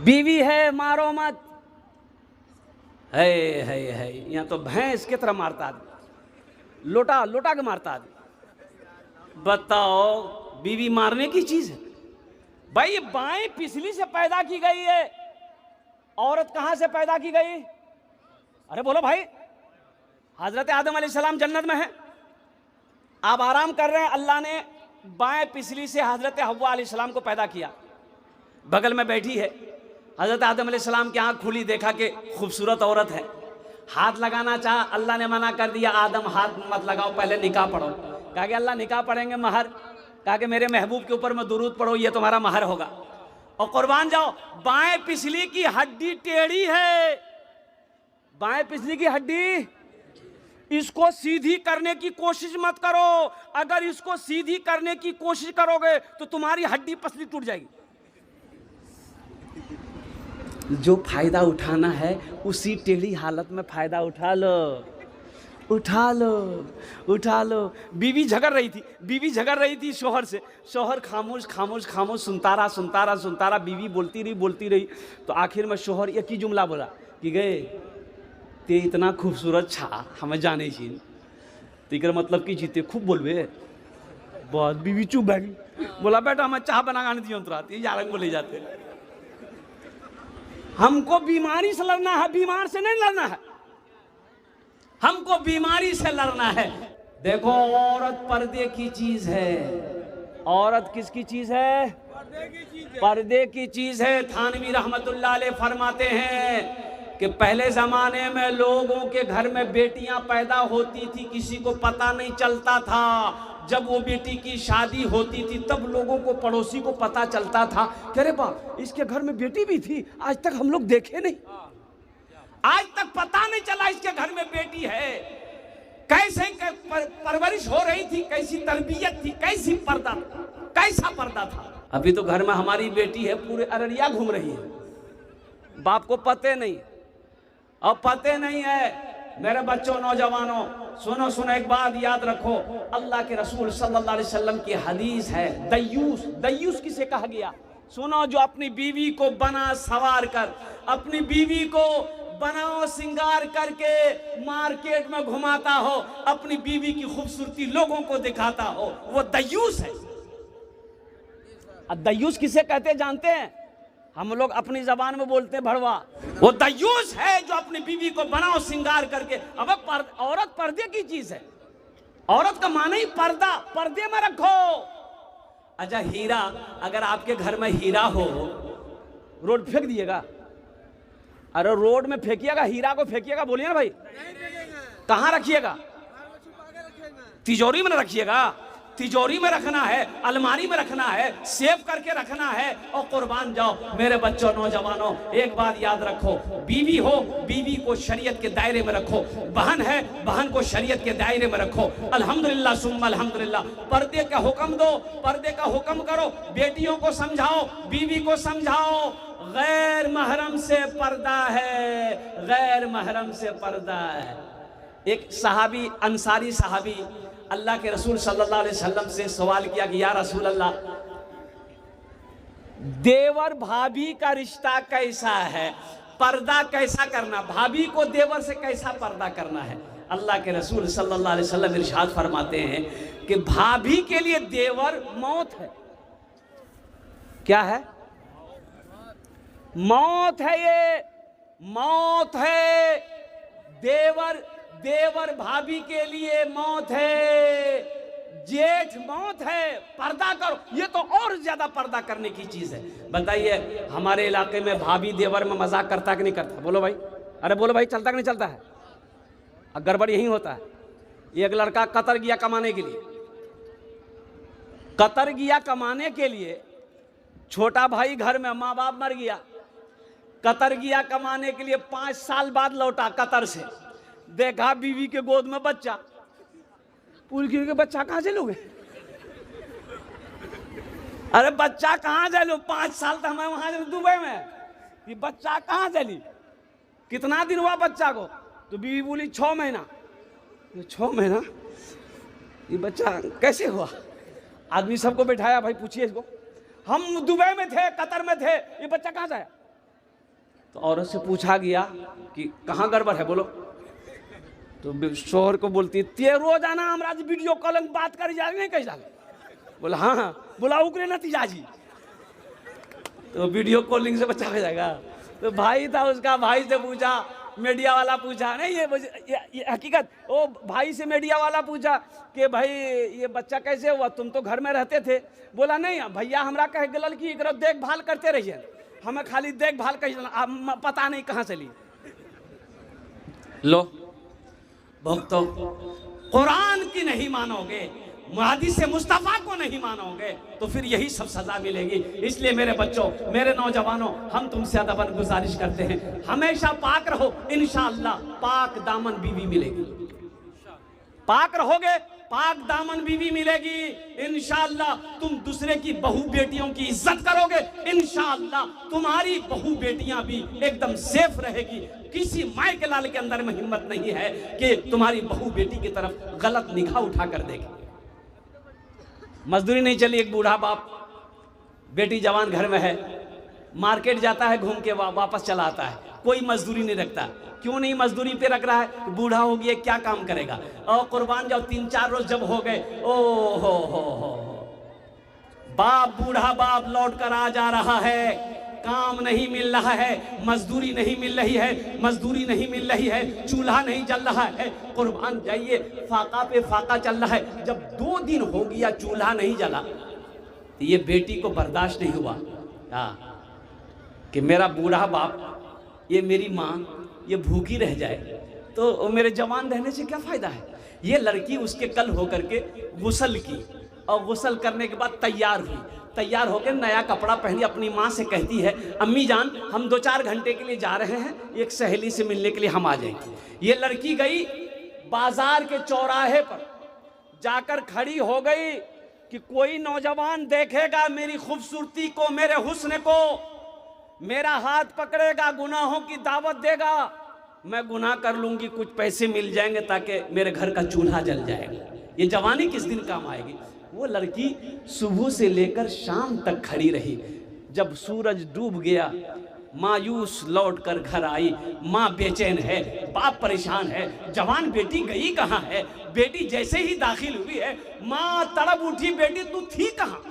बीवी है मारो मत, है यहाँ तो भैंस की तरह मारता आदमी, लोटा लोटा के मारता आदमी। बताओ बीवी मारने की चीज है भाई? ये बाएं पिछली से पैदा की गई है, औरत कहां से पैदा की गई? अरे बोलो भाई, हजरत आदम अलैहिस्सलाम जन्नत में है, आप आराम कर रहे हैं, अल्लाह ने बाएं पिछली से हजरत हव्वा अलैहिस्सलाम को पैदा किया, बगल में बैठी है, हजरत आदम अलैहिस्सलाम की आंख खुली, देखा कि खूबसूरत औरत है, हाथ लगाना चाहा, अल्लाह ने मना कर दिया, आदम हाथ मत लगाओ, पहले निकाह पढ़ो। कहा कि अल्लाह निकाह पढ़ेंगे महर, कहा कि मेरे महबूब के ऊपर में दुरूद पढ़ो, ये तुम्हारा महर होगा। और कुर्बान जाओ, बाएं पिछली की हड्डी टेढ़ी है, बाएं पिछली की हड्डी, इसको सीधी करने की कोशिश मत करो, अगर इसको सीधी करने की कोशिश करोगे तो तुम्हारी हड्डी पसली टूट जाएगी। जो फायदा उठाना है उसी टेढ़ी हालत में फायदा उठा लो, उठा लो, उठा लो। बीवी झगड़ रही थी शोहर से, शोहर खामोश खामोश खामोश सुनता रहा, बीवी बोलती रही, तो आखिर में शोहर एक ही जुमला बोला कि गए ते इतना खूबसूरत छा हमें जाने चाहिए, तेकर मतलब कि जीते खूब बोलबे। बहुत बीवी चुप बैठी, बोला बेटा हमें चाह बना गाने दियो तुरंत, यार बोले जाते। हमको बीमारी से लड़ना है, बीमार से नहीं लड़ना है, हमको बीमारी से लड़ना है। देखो औरत पर्दे की चीज है, औरत किसकी चीज है? पर्दे की चीज है। थानवी रहमतुल्लाह अलैह फरमाते हैं कि पहले जमाने में लोगों के घर में बेटियां पैदा होती थी, किसी को पता नहीं चलता था, जब वो बेटी की शादी होती थी तब लोगों को, पड़ोसी को पता चलता था कि अरे बाप इसके घर में बेटी भी थी, आज तक हम लोग देखे नहीं, आज तक पता नहीं चला इसके घर में बेटी है। कैसे परवरिश हो रही थी, कैसी तरबियत थी, कैसी पर्दा, कैसा पर्दा था। अभी तो घर में हमारी बेटी है, पूरे अररिया घूम रही है, बाप को पते नहीं, अब पते नहीं है। मेरे बच्चों, नौजवानों, सुनो एक बात याद रखो, अल्लाह के रसूल सल्लल्लाहु अलैहि वसल्लम की हदीस है, दयूस किसे कहा गया? सुनो, जो अपनी बीवी को बना सवार कर, अपनी बीवी को बनाओ सिंगार करके मार्केट में घुमाता हो, अपनी बीवी की खूबसूरती लोगों को दिखाता हो, वो दयूस है। दयूस किसे कहते जानते हैं? हम लोग अपनी जबान में बोलते हैं भड़वा। वो दयूस है जो अपनी बीवी को बनाओ सिंगार करके। अब औरत पर्दे की चीज है, औरत का माने ही पर्दा, पर्दे में रखो। अच्छा हीरा, अगर आपके घर में हीरा हो, रोड फेंक दिएगा? अरे रोड में फेंकिएगा, हीरा को फेंकिएगा, बोलिए ना भाई, कहाँ रखिएगा? तिजोरी में रखिएगा, तिजोरी में रखना है, अलमारी में रखना है, सेव करके रखना है। और कुर्बान जाओ मेरे बच्चों, नौजवानों, एक बात याद रखो, बीवी हो, बीवी को शरीयत के दायरे में रखो, बहन है, बहन को शरीयत के दायरे में रखो। अल्हम्दुलिल्लाह सुम्मा अल्हम्दुलिल्लाह। पर्दे का हुक्म दो, पर्दे का हुक्म करो, बेटियों को समझाओ, बीवी को समझाओ, गैर महरम से पर्दा है, गैर महरम से पर्दा है। एक सहाबी, अंसारी सहाबी, अल्लाह के रसूल सल्लल्लाहु अलैहि वसल्लम से सवाल किया कि या रसूल अल्लाह, देवर भाभी का रिश्ता कैसा है, पर्दा कैसा करना, भाभी को देवर से कैसा पर्दा करना है? अल्लाह के रसूल सल्लल्लाहु अलैहि वसल्लम इरशाद फरमाते हैं कि भाभी के लिए देवर मौत है। क्या है? मौत है, ये मौत है। देवर भाभी के लिए मौत है, जेठ मौत है। पर्दा करो, ये तो और ज्यादा पर्दा करने की चीज है। बताइए हमारे इलाके में भाभी देवर में मजाक करता कि नहीं करता? बोलो भाई, अरे बोलो भाई, चलता कि नहीं चलता है? गड़बड़ यही होता है। एक लड़का कतर गया कमाने के लिए, कतर गया कमाने के लिए, छोटा भाई घर में, माँ बाप मर गया, कतर गया कमाने के लिए, 5 साल बाद लौटा कतर से, देखा बीवी के गोद में बच्चा। पूरी के बच्चा कहां से लोगे? अरे बच्चा कहां से लो? 5 साल तो हमें वहां दुबई में, ये बच्चा कहां से ली? कितना दिन हुआ बच्चा को? तो बीवी बोली 6 महीना। 6 महीना? ये बच्चा कैसे हुआ? आदमी सबको बैठाया, भाई पूछिए इसको, हम दुबई में थे, कतर में थे, ये बच्चा कहां से आया? तो औरत से पूछा गया कि कहाँ गड़बड़ है बोलो। तो शोहर को बोलती ते रोजाना हमरा वीडियो कॉलिंग बात करी जा नहीं कही जाए। बोला हाँ हाँ, बोला उकरे नतीजा जी, तो वीडियो कॉलिंग से बचा हो जाएगा। तो भाई था उसका, भाई से पूछा, मीडिया वाला पूछा, नहीं ये हकीकत, ओ भाई से मीडिया वाला पूछा कि भाई ये बच्चा कैसे हुआ, तुम तो घर में रहते थे। बोला नहीं भैया हमरा कह गलल कि एकरा देखभाल करते रहिए, हमें खाली देखभाल कही पता नहीं कहाँ से ली। लो भक्तों, कुरान की नहीं मानोगे, हदीस मुस्तफ़ा को नहीं मानोगे तो फिर यही सब सजा मिलेगी। इसलिए मेरे बच्चों, मेरे नौजवानों, हम तुमसे अदबन गुजारिश करते हैं, हमेशा पाक रहो, इंशाअल्लाह पाक दामन बीवी मिलेगी। पाक रहोगे, पाक दामन बीवी मिलेगी इंशाअल्लाह। तुम दूसरे की बहू बेटियों की इज्जत करोगे, इंशाअल्लाह तुम्हारी बहू बेटियां भी एकदम सेफ रहेगी। किसी माए के लाल के अंदर में हिम्मत नहीं है कि तुम्हारी बहू बेटी की तरफ गलत निगाह उठा कर देखे। मजदूरी नहीं चली, एक बूढ़ा बाप, बेटी जवान घर में है, मार्केट जाता है, घूम के वापस चला आता है, कोई मजदूरी नहीं रखता। क्यों नहीं मजदूरी पे रख रहा है? बूढ़ा हो गया, क्या काम करेगा? और कुर्बान जाओ, 3-4 रोज जब हो गए, ओ हो बाप, बूढ़ा बाप लौट कर आ जा रहा है, काम नहीं मिल रहा है, मजदूरी नहीं मिल रही है, मजदूरी नहीं मिल रही है, चूल्हा नहीं जल रहा है। कुर्बान जाइए, फाका पे फाका चल रहा है। जब 2 दिन हो गया चूल्हा नहीं जला, तो ये बेटी को बर्दाश्त नहीं हुआ कि मेरा बूढ़ा बाप, ये मेरी माँ, ये भूखी रह जाए, तो मेरे जवान रहने से क्या फ़ायदा है। ये लड़की उसके कल होकर के गुस्ल की, और गुस्ल करने के बाद तैयार हुई, तैयार होकर नया कपड़ा पहनी, अपनी माँ से कहती है, अम्मी जान हम 2-4 घंटे के लिए जा रहे हैं, एक सहेली से मिलने के लिए हम आ जाएंगे। ये लड़की गई बाजार के चौराहे पर, जाकर खड़ी हो गई कि कोई नौजवान देखेगा मेरी खूबसूरती को, मेरे हुस्न को, मेरा हाथ पकड़ेगा, गुनाहों की दावत देगा, मैं गुनाह कर लूंगी, कुछ पैसे मिल जाएंगे ताकि मेरे घर का चूल्हा जल जाएगा। ये जवानी किस दिन काम आएगी। वो लड़की सुबह से लेकर शाम तक खड़ी रही। जब सूरज डूब गया, मायूस लौट कर घर आई। माँ बेचैन है, बाप परेशान है, जवान बेटी गई कहाँ है। बेटी जैसे ही दाखिल हुई है, माँ तड़प उठी, बेटी तू थी कहाँ।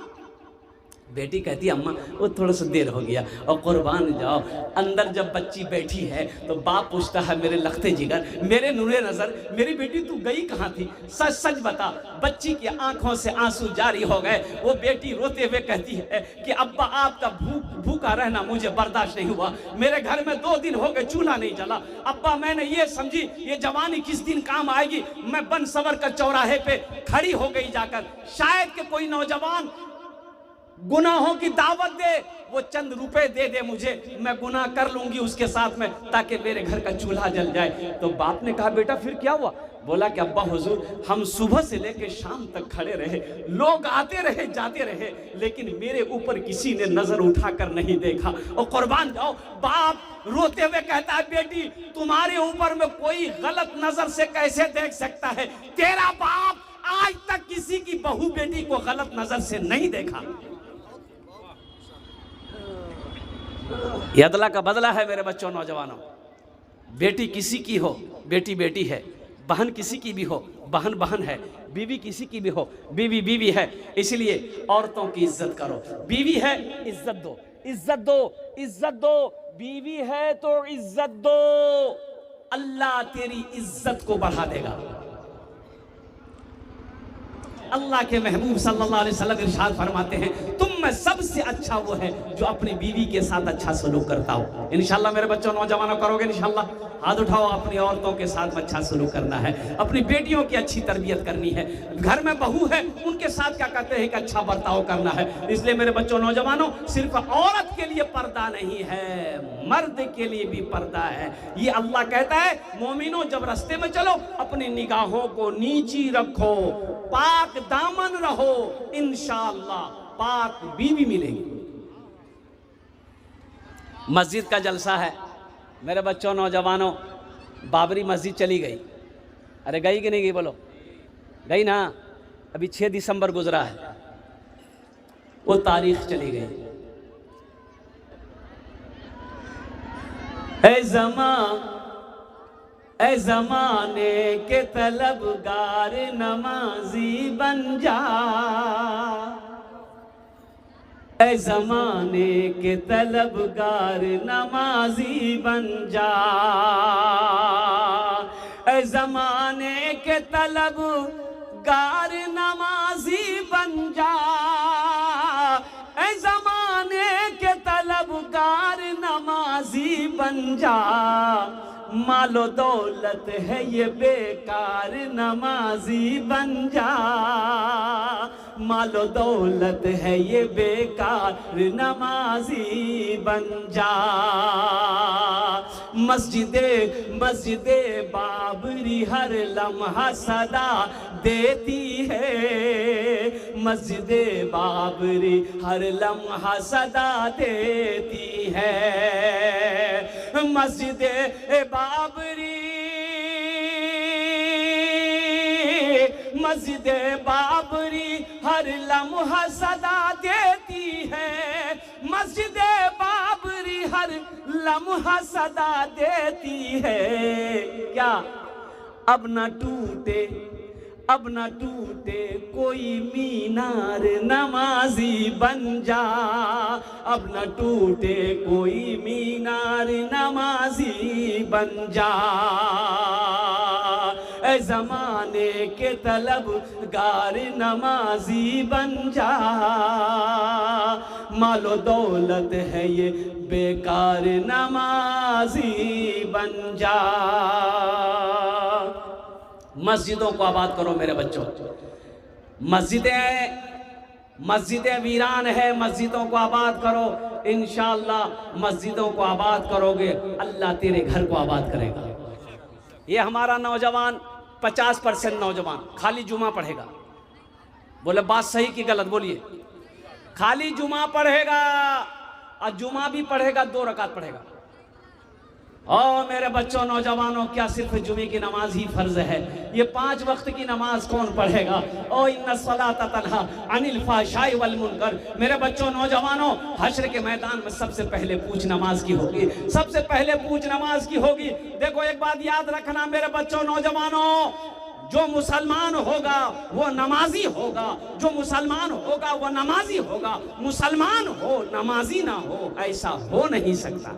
बेटी कहती अम्मा वो थोड़ा सा देर हो गया। और कुर्बान जाओ, अंदर जब बच्ची बैठी है तो बाप पूछता है, मेरे लखते जिगर, मेरे नूरे नज़र, मेरी बेटी तू गई कहाँ थी, सच सच बता। बच्ची की आंखों से आंसू जारी हो गए। वो बेटी रोते हुए कहती है कि अब्बा आपका भूखा रहना मुझे बर्दाश्त नहीं हुआ, मेरे घर में 2 दिन हो गए चूल्हा नहीं जला। अब्बा मैंने ये समझी ये जवानी किस दिन काम आएगी। मैं बन सवर कर चौराहे पे खड़ी हो गई जाकर, शायद कि कोई नौजवान गुनाहों की दावत दे, वो चंद रुपए दे दे मुझे, मैं गुनाह कर लूंगी उसके साथ में, ताकि मेरे घर का चूल्हा जल जाए। तो बाप ने कहा बेटा फिर क्या हुआ। बोला कि अब्बा हुजूर हम सुबह से लेकर शाम तक खड़े रहे, लोग आते रहे जाते रहे, लेकिन मेरे ऊपर किसी ने नजर उठाकर नहीं देखा। और कुर्बान जाओ, बाप रोते हुए कहता है बेटी तुम्हारे ऊपर में कोई गलत नजर से कैसे देख सकता है। तेरा बाप आज तक किसी की बहू बेटी को गलत नजर से नहीं देखा। ये अदला का बदला है मेरे बच्चों, नौजवानों। बेटी किसी की हो, बेटी बेटी है, बहन किसी की भी हो, बहन बहन है, बीवी किसी की भी हो, बीवी बीवी है। इसलिए औरतों की इज्जत करो। बीवी है इज्जत दो, इज्जत दो, इज्जत दो। बीवी है तो इज्जत दो, अल्लाह तेरी इज्जत को बढ़ा देगा। अल्लाह के महबूब सल्लल्लाहु अलैहि वसल्लम इरशाद फरमाते हैं, तुम में सबसे अच्छा वो है जो अपनी बीवी के साथ अच्छा सलूक करता हो। इंशाल्लाह मेरे बच्चों, नौजवानों, करोगे इंशाल्लाह। हाथ उठाओ। अपनी औरतों के साथ में अच्छा सलूक करना है, अपनी बेटियों की अच्छी तरबियत करनी है। घर में बहू है उनके साथ क्या कहते हैं कि अच्छा बर्ताव करना है। इसलिए मेरे बच्चों, नौजवानों, सिर्फ औरत के लिए पर्दा नहीं है, मर्द के लिए भी पर्दा है। ये अल्लाह कहता है, मोमिनों जब रास्ते में चलो अपनी निगाहों को नीची रखो, पाक दामन रहो, इंशाअल्लाह पाक बीवी मिलेगी। मस्जिद का जलसा है मेरे बच्चों, नौजवानों। बाबरी मस्जिद चली गई। अरे गई कि नहीं गई बोलो? गई ना। अभी 6 दिसंबर गुजरा है, वो तारीख चली गई। ऐ ज़माने के तलबगार नमाजी बन जा, ऐ ज़माने के तलबगार नमाजी बन जा, ऐ ज़माने के तलबगार नमाजी बन जा, ऐ ज़माने के तलबगार नमाजी बन जा, मालो दौलत है ये बेकार नमाजी बन जा, मालो दौलत है ये बेकार नमाजी बन जा। मस्जिदे बाबरी हर लम्हा सदा देती है, मस्जिदे बाबरी हर लम्हा सदा देती है, मस्जिदे बाबरी, मस्जिदे बाबरी हर लम्हा सदा देती है, मस्जिदे बाबरी हर लम्हा सदा देती है। क्या अब न टूटे, अब न टूटे कोई मीनार नमाजी बन जा, अब न टूटे कोई मीनार नमाजी बन जा, ऐ ज़माने के तलबगार नमाजी बन जा, मालो दौलत है ये बेकार नमाजी बन जा। मस्जिदों को आबाद करो मेरे बच्चों, मस्जिदें वीरान है, मस्जिदों को आबाद करो, इंशाअल्लाह मस्जिदों को आबाद करोगे अल्लाह तेरे घर को आबाद करेगा। ये हमारा नौजवान 50% नौजवान खाली जुमा पढ़ेगा, बोले बात सही कि गलत बोलिए, खाली जुमा पढ़ेगा और जुमा भी पढ़ेगा 2 रकात पढ़ेगा। और मेरे बच्चों नौजवानों, क्या सिर्फ जुमे की नमाज ही फर्ज है? ये 5 वक्त की नमाज कौन पढ़ेगा? ओ इन्ना सलाता तन्हा अनिल फहशाई वल मुनकर। मेरे बच्चों नौजवानों, हश्र के मैदान में सबसे पहले पूछ नमाज की होगी, सबसे पहले पूछ नमाज की होगी। देखो एक बात याद रखना मेरे बच्चों नौजवानों, जो मुसलमान होगा वो नमाजी होगा, जो मुसलमान होगा वो नमाजी होगा। मुसलमान हो नमाजी ना हो, ऐसा हो नहीं सकता।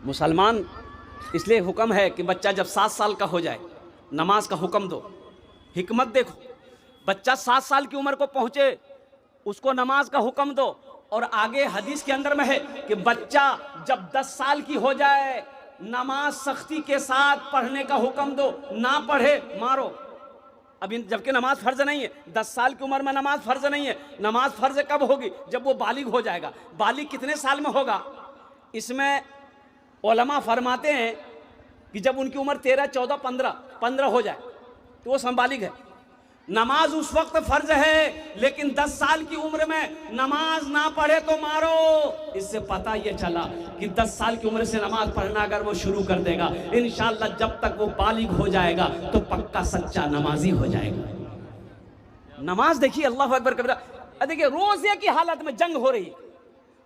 मुसलमान इसलिए हुक्म है कि बच्चा जब 7 साल का हो जाए नमाज का हुक्म दो। हिकमत देखो, बच्चा 7 साल की उम्र को पहुंचे उसको नमाज का हुक्म दो। और आगे हदीस के अंदर में है कि बच्चा जब 10 साल की हो जाए नमाज सख्ती के साथ पढ़ने का हुक्म दो, ना पढ़े मारो। अभी जबकि नमाज फर्ज नहीं है, 10 साल की उम्र में नमाज फर्ज नहीं है। नमाज फर्ज कब होगी? जब वो बालिग हो जाएगा। बालिग कितने साल में होगा? इसमें उलमा फरमाते हैं कि जब उनकी उम्र 13, 14, 15 हो जाए तो वो संबालिग है। नमाज उस वक्त फर्ज है, लेकिन 10 साल की उम्र में नमाज ना पढ़े तो मारो। इससे पता ये चला कि 10 साल की उम्र से नमाज पढ़ना अगर वो शुरू कर देगा, इंशाअल्लाह जब तक वो बालिग हो जाएगा तो पक्का सच्चा नमाजी हो जाएगा। नमाज देखिए, अल्लाह अकबर कबीरा। देखिए रोजे की हालत में जंग हो रही है,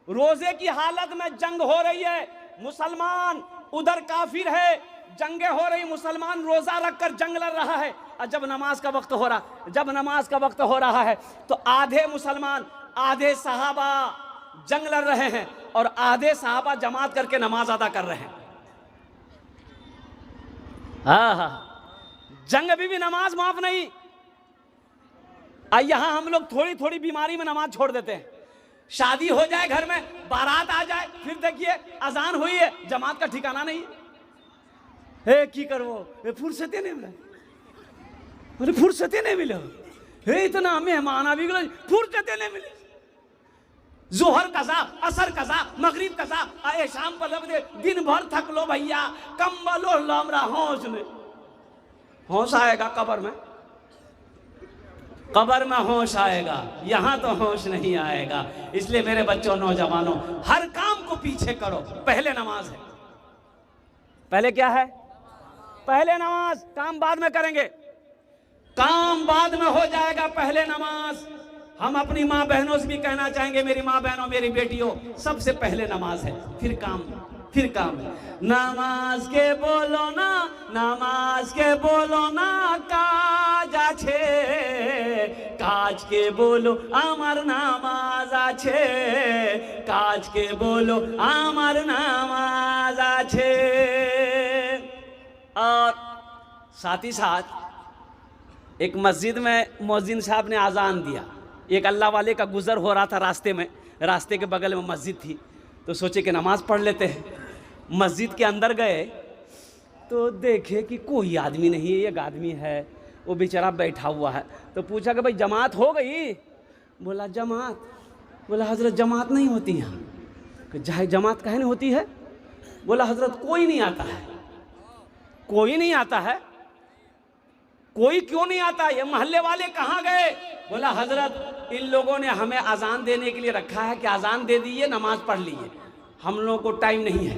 रोजे की हालत में जंग हो रही है। मुसलमान उधर काफिर है, जंगे हो रही, मुसलमान रोजा रखकर जंग लड़ रहा है। और जब नमाज का वक्त हो रहा, जब नमाज का वक्त हो रहा है तो आधे मुसलमान आधे सहाबा जंग लड़ रहे हैं और आधे सहाबा जमात करके नमाज अदा कर रहे हैं। जंग भी नमाज माफ नहीं। यहां हम लोग थोड़ी थोड़ी बीमारी में नमाज छोड़ देते हैं। शादी हो जाए घर में, बारात आ जाए, फिर देखिए अजान हुई है, जमात का ठिकाना नहीं है। की करो, फुर्सते नहीं मिला, अरे फुर्सते नहीं मिले, इतना मेहमान अभी फुर्सते नहीं मिले। जोहर कजा, असर कजा, मगरिब कजा, आए शाम पर लग दे, दिन भर थक लो भैया, कंबल ओढ़ लो, हमरा होश में होश आएगा कब्र में, कब्र में होश आएगा, यहां तो होश नहीं आएगा। इसलिए मेरे बच्चों नौजवानों, हर काम को पीछे करो, पहले नमाज है। पहले क्या है? पहले नमाज, काम बाद में करेंगे, काम बाद में हो जाएगा, पहले नमाज। हम अपनी माँ बहनों से भी कहना चाहेंगे, मेरी माँ बहनों, मेरी बेटियों, सबसे पहले नमाज है, फिर काम है। नमाज के बोलो ना, नमाज के बोलो ना काज आछे, काज के बोलो आमार नामाज आछे, काज के बोलो आमार नामाज आछे। और साथ ही साथ एक मस्जिद में मुअज्जिन साहब ने अजान दिया। एक अल्लाह वाले का गुजर हो रहा था रास्ते में, रास्ते के बगल में मस्जिद थी, तो सोचे कि नमाज पढ़ लेते हैं। मस्जिद के अंदर गए तो देखे कि कोई आदमी नहीं है, एक आदमी है, वो बेचारा बैठा हुआ है। तो पूछा कि भाई जमात हो गई? बोला जमात। बोला हजरत जमात नहीं होती यहाँ। चाहे जमात काहे नहीं होती है? बोला हजरत कोई नहीं आता है। कोई नहीं आता है? कोई क्यों नहीं आता? ये मोहल्ले वाले कहाँ गए? बोला हजरत इन लोगों ने हमें अजान देने के लिए रखा है कि अजान दे दीजिए, नमाज पढ़ लीजिए, हम लोगों को टाइम नहीं है,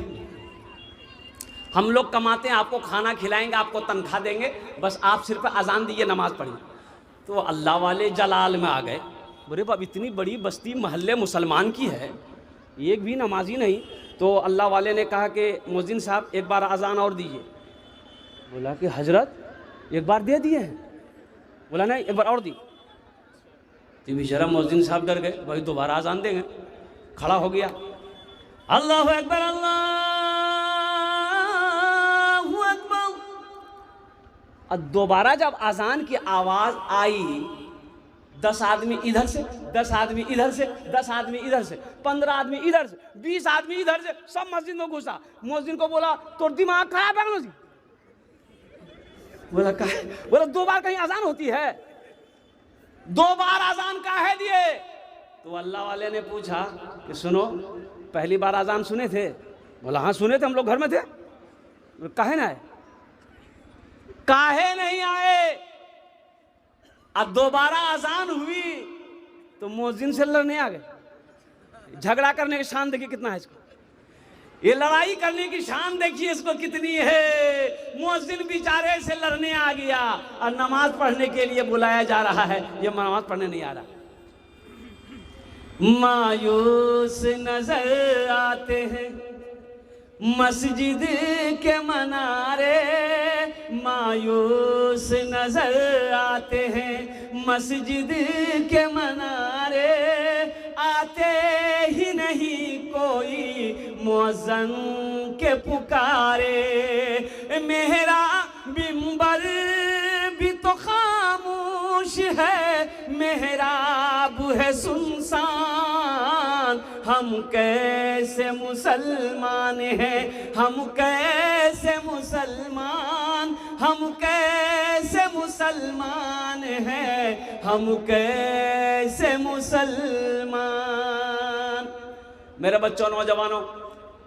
हम लोग कमाते हैं, आपको खाना खिलाएंगे, आपको तनख्वाह देंगे, बस आप सिर्फ अजान दीजिए, नमाज पढ़िए। तो अल्लाह वाले जलाल में आ गए। बोले बाब इतनी बड़ी बस्ती मोहल्ले मुसलमान की है, एक भी नमाजी नहीं। तो अल्लाह वाले ने कहा कि मुअज्जिन साहब एक बार अजान और दीजिए। बोला कि हजरत एक बार दे दिए हैं। बोला नहीं एक बार और दी। तो बेचारा मुअज्जिन साहब डर गए, भाई दोबारा अजान देंगे। खड़ा हो गया, अल्लाहु अकबर, अल्लाहु अकबर। और दोबारा जब अजान की आवाज आई, 10 आदमी इधर से, 10 आदमी इधर से, 10 आदमी इधर से, 15 आदमी इधर से, 20 आदमी इधर से, सब मस्जिद में घुसा। मुअज्जिन को बोला तो दिमाग खराब है मुझे। बोला कहा? बोला 2 बार कहीं अजान होती है? 2 बार अजान काहे दिए? तो अल्लाह वाले ने पूछा कि सुनो, पहली बार अजान सुने थे? बोला हाँ सुने थे, हम लोग घर में थे। काहे ना आए? काहे नहीं आए? अब दोबारा अजान हुई तो मुअज्जिन से लड़ने आ गए। झगड़ा करने की शान देखिए कितना है इसको, ये लड़ाई करने की शान देखिए इसको कितनी है। मुअज्जिन बेचारे से लड़ने आ गया और नमाज पढ़ने के लिए बुलाया जा रहा है, ये नमाज पढ़ने नहीं आ रहा। मायूस नजर आते हैं मस्जिद के मनारे, मायूस नजर आते हैं मस्जिद के मनारे, आते ही नहीं कोई मुअज्जिन के पुकारे। मेरा बिंबर भी तो खामोश है, मेहराब है सुनसान, हम कैसे मुसलमान हैं, हम कैसे मुसलमान, हम कैसे मुसलमान हैं, हम कैसे मुसलमान। मेरे बच्चों, नौजवानों,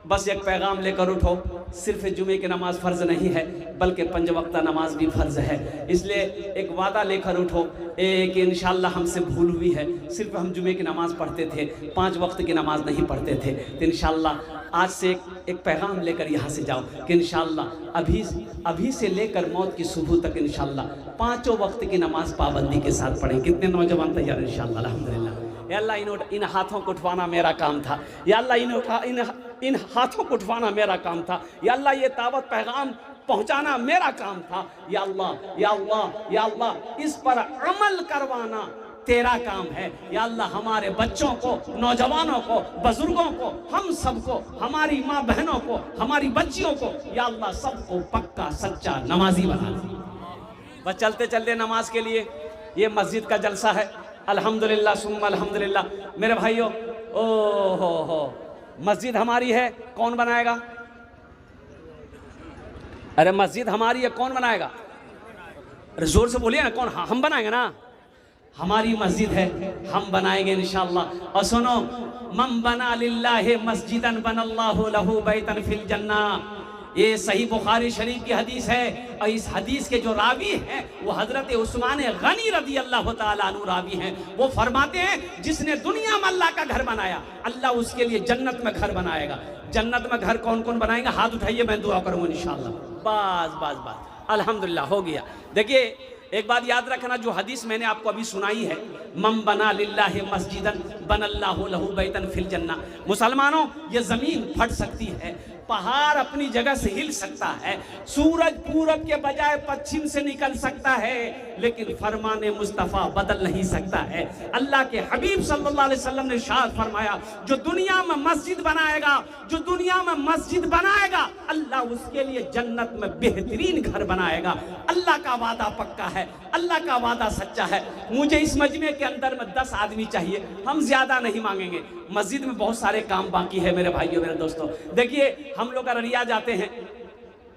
बस एक पैगाम लेकर उठो, सिर्फ जुमे की नमाज फ़र्ज़ नहीं है बल्कि 5 वक्त नमाज भी फ़र्ज़ है। इसलिए एक वादा लेकर उठो कि इंशाअल्लाह हमसे भूल हुई है, सिर्फ हम जुमे की नमाज़ पढ़ते थे, 5 वक्त की नमाज़ नहीं पढ़ते थे। तो इंशाअल्लाह आज से एक पैगाम लेकर यहाँ से जाओ कि इंशाअल्लाह अभी से लेकर मौत की सुबह तक इंशाअल्लाह 5 वक्त की नमाज पाबंदी के साथ पढ़ें। कितने नौजवान तैयार इंशाअल्लाह? अल्हम्दुलिल्लाह। या अल्लाह इन हाथों को उठवाना मेरा काम था, या अल्लाह इन हाथों को उठवाना मेरा काम था, या अल्लाह ये दावत पैगाम पहुंचाना मेरा काम था। या अल्लाह, या अल्लाह, या अल्लाह इस पर अमल करवाना तेरा काम है। या अल्लाह हमारे बच्चों को, नौजवानों को, बुजुर्गों को, हम सबको, हमारी माँ बहनों को, हमारी बच्चियों को, या अल्लाह सबको पक्का सच्चा नमाजी बना दे। बस चलते चलते नमाज के लिए ये मस्जिद का जलसा है। अल्हम्दुलिल्लाह सुम्मा अल्हम्दुलिल्लाह। मेरे भाइयों, ओ हो मस्जिद हमारी है, कौन बनाएगा? अरे मस्जिद हमारी है, कौन बनाएगा? अरे जोर से बोलिए ना, कौन? हाँ हम बनाएंगे ना, हमारी मस्जिद है, हम बनाएंगे इंशाअल्लाह। और सुनो, मन बना लिल्लाहि मस्जिदन बनल्लाहु लहू बैतन फिल जन्ना, ये सही बुखारी शरीफ की हदीस है। और इस हदीस के जो रावी हैं वो हजरत उस्मान गनी रदी अल्लाह ताला अन्हु रावी हैं। वो फरमाते हैं जिसने दुनिया में अल्लाह का घर बनाया, अल्लाह उसके लिए जन्नत में घर बनाएगा। जन्नत में घर कौन कौन बनाएगा? हाथ उठाइए, मैं दुआ करूँगा इंशाअल्लाह। बस अल्हम्दुलिल्लाह हो गया। देखिए एक बात याद रखना, जो हदीस मैंने आपको अभी सुनाई है, मम बना लिल्लाहि मस्जिदन बनल्लाहु लहू बैतन फिल जन्ना। मुसलमानों, ये जमीन फट सकती है, पहाड़ अपनी जगह से हिल सकता है, सूरज पूरब के बजाय पश्चिम से निकल सकता है, लेकिन फरमाने मुस्तफ़ा बदल नहीं सकता है। अल्लाह के हबीब सल्लल्लाहु अलैहि वसल्लम ने इरशाद फरमाया, जो दुनिया में मस्जिद बनाएगा, जो दुनिया में मस्जिद बनाएगा, अल्लाह उसके लिए जन्नत में बेहतरीन घर बनाएगा। अल्लाह का वादा पक्का है, अल्लाह का वादा सच्चा है। मुझे इस मजमे के अंदर में 10 आदमी चाहिए, हम ज्यादा नहीं मांगेंगे। मस्जिद में बहुत सारे काम बाकी है मेरे भाइयों, मेरे दोस्तों। देखिए, हम लोग अररिया जाते हैं,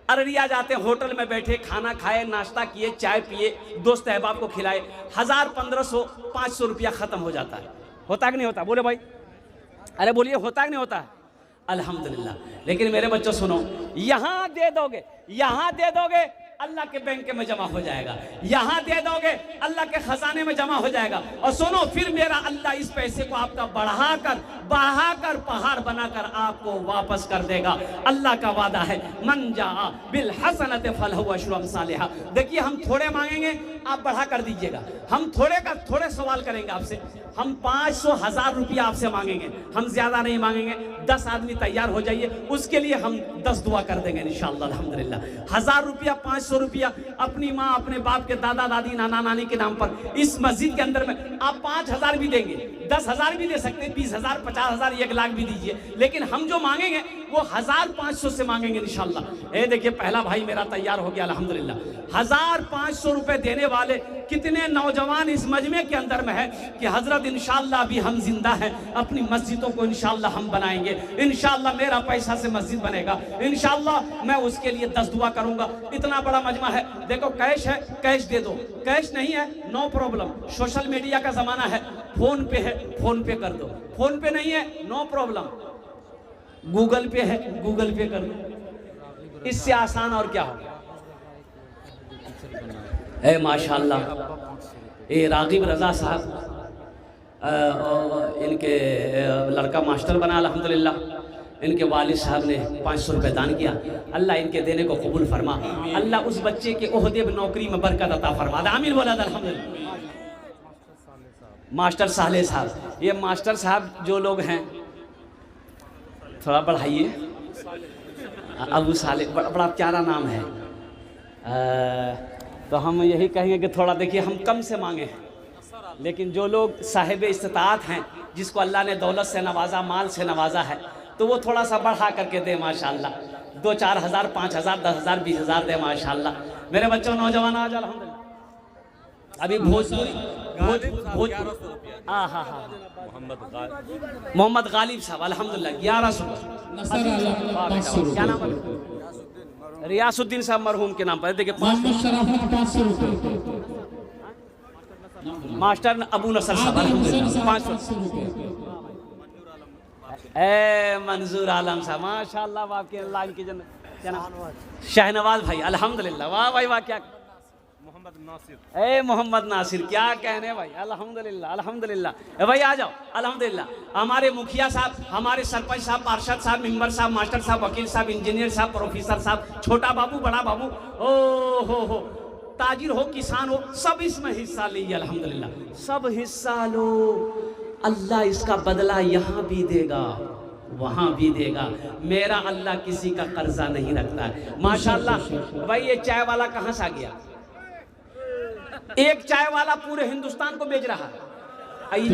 अररिया जाते हैं, होटल में बैठे, खाना खाए, नाश्ता किए, चाय पिए, दोस्त अहबाब को खिलाए, 1000, 1500, 500 रुपया खत्म हो जाता है। होता कि नहीं होता? बोले भाई, अरे बोलिए, होता कि नहीं होता? अल्हम्दुलिल्लाह। लेकिन मेरे बच्चों सुनो, यहाँ दे दोगे, यहाँ दे दोगे, अल्लाह के बैंक में जमा हो जाएगा, यहाँ दे दोगे अल्लाह के खजाने में जमा हो जाएगा। और सुनो, फिर मेरा अल्लाह इस पैसे को आपका बढ़ाकर पहाड़ बनाकर आपको वापस कर देगा। अल्लाह का वादा है, मन जा बिल हसनत फलहु अशरु अमसालिहा। देखिए, हम थोड़े मांगेंगे, आप बढ़ा कर दीजिएगा। हम थोड़े सवाल करेंगे आपसे, हम 500, 1000 रुपया आपसे मांगेंगे, हम ज्यादा नहीं मांगेंगे। 10 आदमी तैयार हो जाइए, उसके लिए हम 10 दुआ कर देंगे इंशाअल्लाह अल्हम्दुलिल्लाह। 1000 रुपया, 500 रुपया अपनी माँ, अपने बाप के दादा दादी, नाना नानी के नाम पर इस मस्जिद के अंदर में आप 5000 भी देंगे, 10,000 भी दे सकते हैं, 20,000, 50,000, 1 लाख भी दीजिए, लेकिन हम जो मांगेंगे वो 1500 से मांगेंगे इंशाअल्लाह। ये देखिए, पहला भाई मेरा तैयार हो गया अल्हम्दुलिल्लाह। 1500 रुपए देने वाले कितने नौजवान इस मजमे के अंदर में है कि हजरत इंशाअल्लाह अभी हम जिंदा हैं, अपनी मस्जिदों को इंशाअल्लाह हम बनाएंगे, इंशाअल्लाह मेरा पैसा से मस्जिद बनेगा, इंशाअल्लाह मैं उसके लिए 10 दुआ करूंगा। इतना बड़ा मजमा है। देखो, कैश है, कैश दे दो, कैश नहीं है, नो प्रॉब्लम। सोशल मीडिया का जमाना है, फोन पे है, फोन पे कर दो, फोन पे नहीं है, नो प्रॉब्लम, गूगल पे है, गूगल पे कर दो। इससे आसान और क्या होगा? ए माशाल्लाह, ये रागिब रजा साहब, इनके लड़का मास्टर बना अल्हम्दुलिल्लाह, इनके वालिद साहब ने 500 रुपये दान किया। अल्लाह इनके देने को कबूल फरमा, अल्लाह उस बच्चे के ओहदे में, नौकरी में बरकत अता फरमा। आमीन बोला अल्हम्दुलिल्लाह। मास्टर साले साहब, ये मास्टर साहब जो लोग हैं, थोड़ा बढ़ाइए, अबू साले, बड़ा प्यारा नाम है। तो हम यही कहेंगे कि थोड़ा देखिए, हम कम से मांगे हैं, लेकिन जो लोग साहिब इस्तिताअत हैं, जिसको अल्लाह ने दौलत से नवाजा, माल से नवाजा है, तो वो थोड़ा सा बढ़ा करके दे माशाल्लाह। 2-4 हज़ार, 5 हज़ार, 10 हज़ार, 20 हज़ार दे माशाल्लाह। मेरे बच्चों, नौजवान आज अल्हम्दुलिल्लाह, अभी भोजपुरी मोहम्मद गालिब साहब अल्हम्दुलिल्लाह 1100। क्या नाम है? रियासुद्दीन साहब मरहूम के नाम पर। देखिए, मास्टर अबू नसर साहब अल्हम्दुलिल्लाह 500। ए मंजूर आलम साहब माशाल्लाह, आपके अल्लाह की जन्नत। क्या नाम? शाहनवाज भाई अल्हम्दुलिल्लाह, वाह भाई वाह। क्या? मोहम्मद नासिर। ए मोहम्मद नासिर, क्या कहने भाई, अल्हम्दुलिल्लाह अल्हम्दुलिल्लाह। भाई आ जाओ अल्हम्दुलिल्लाह। हमारे मुखिया साहब, हमारे सरपंच साहब, पार्षद साहब, मेंबर साहब, मास्टर साहब, वकील साहब, इंजीनियर साहब, प्रोफेसर साहब, छोटा बाबू, बड़ा बाबू, ओ हो, ताजिर हो, किसान हो, सब इसमें हिस्सा लीजिए अल्हम्दुलिल्लाह, सब हिस्सा लो। अल्लाह इसका बदला यहाँ भी देगा, वहाँ भी देगा। मेरा अल्लाह किसी का कर्जा नहीं रखता है माशाल्लाह। भाई, ये चाय वाला कहाँ से आ गया? एक चाय वाला पूरे हिंदुस्तान को बेच रहा है। ये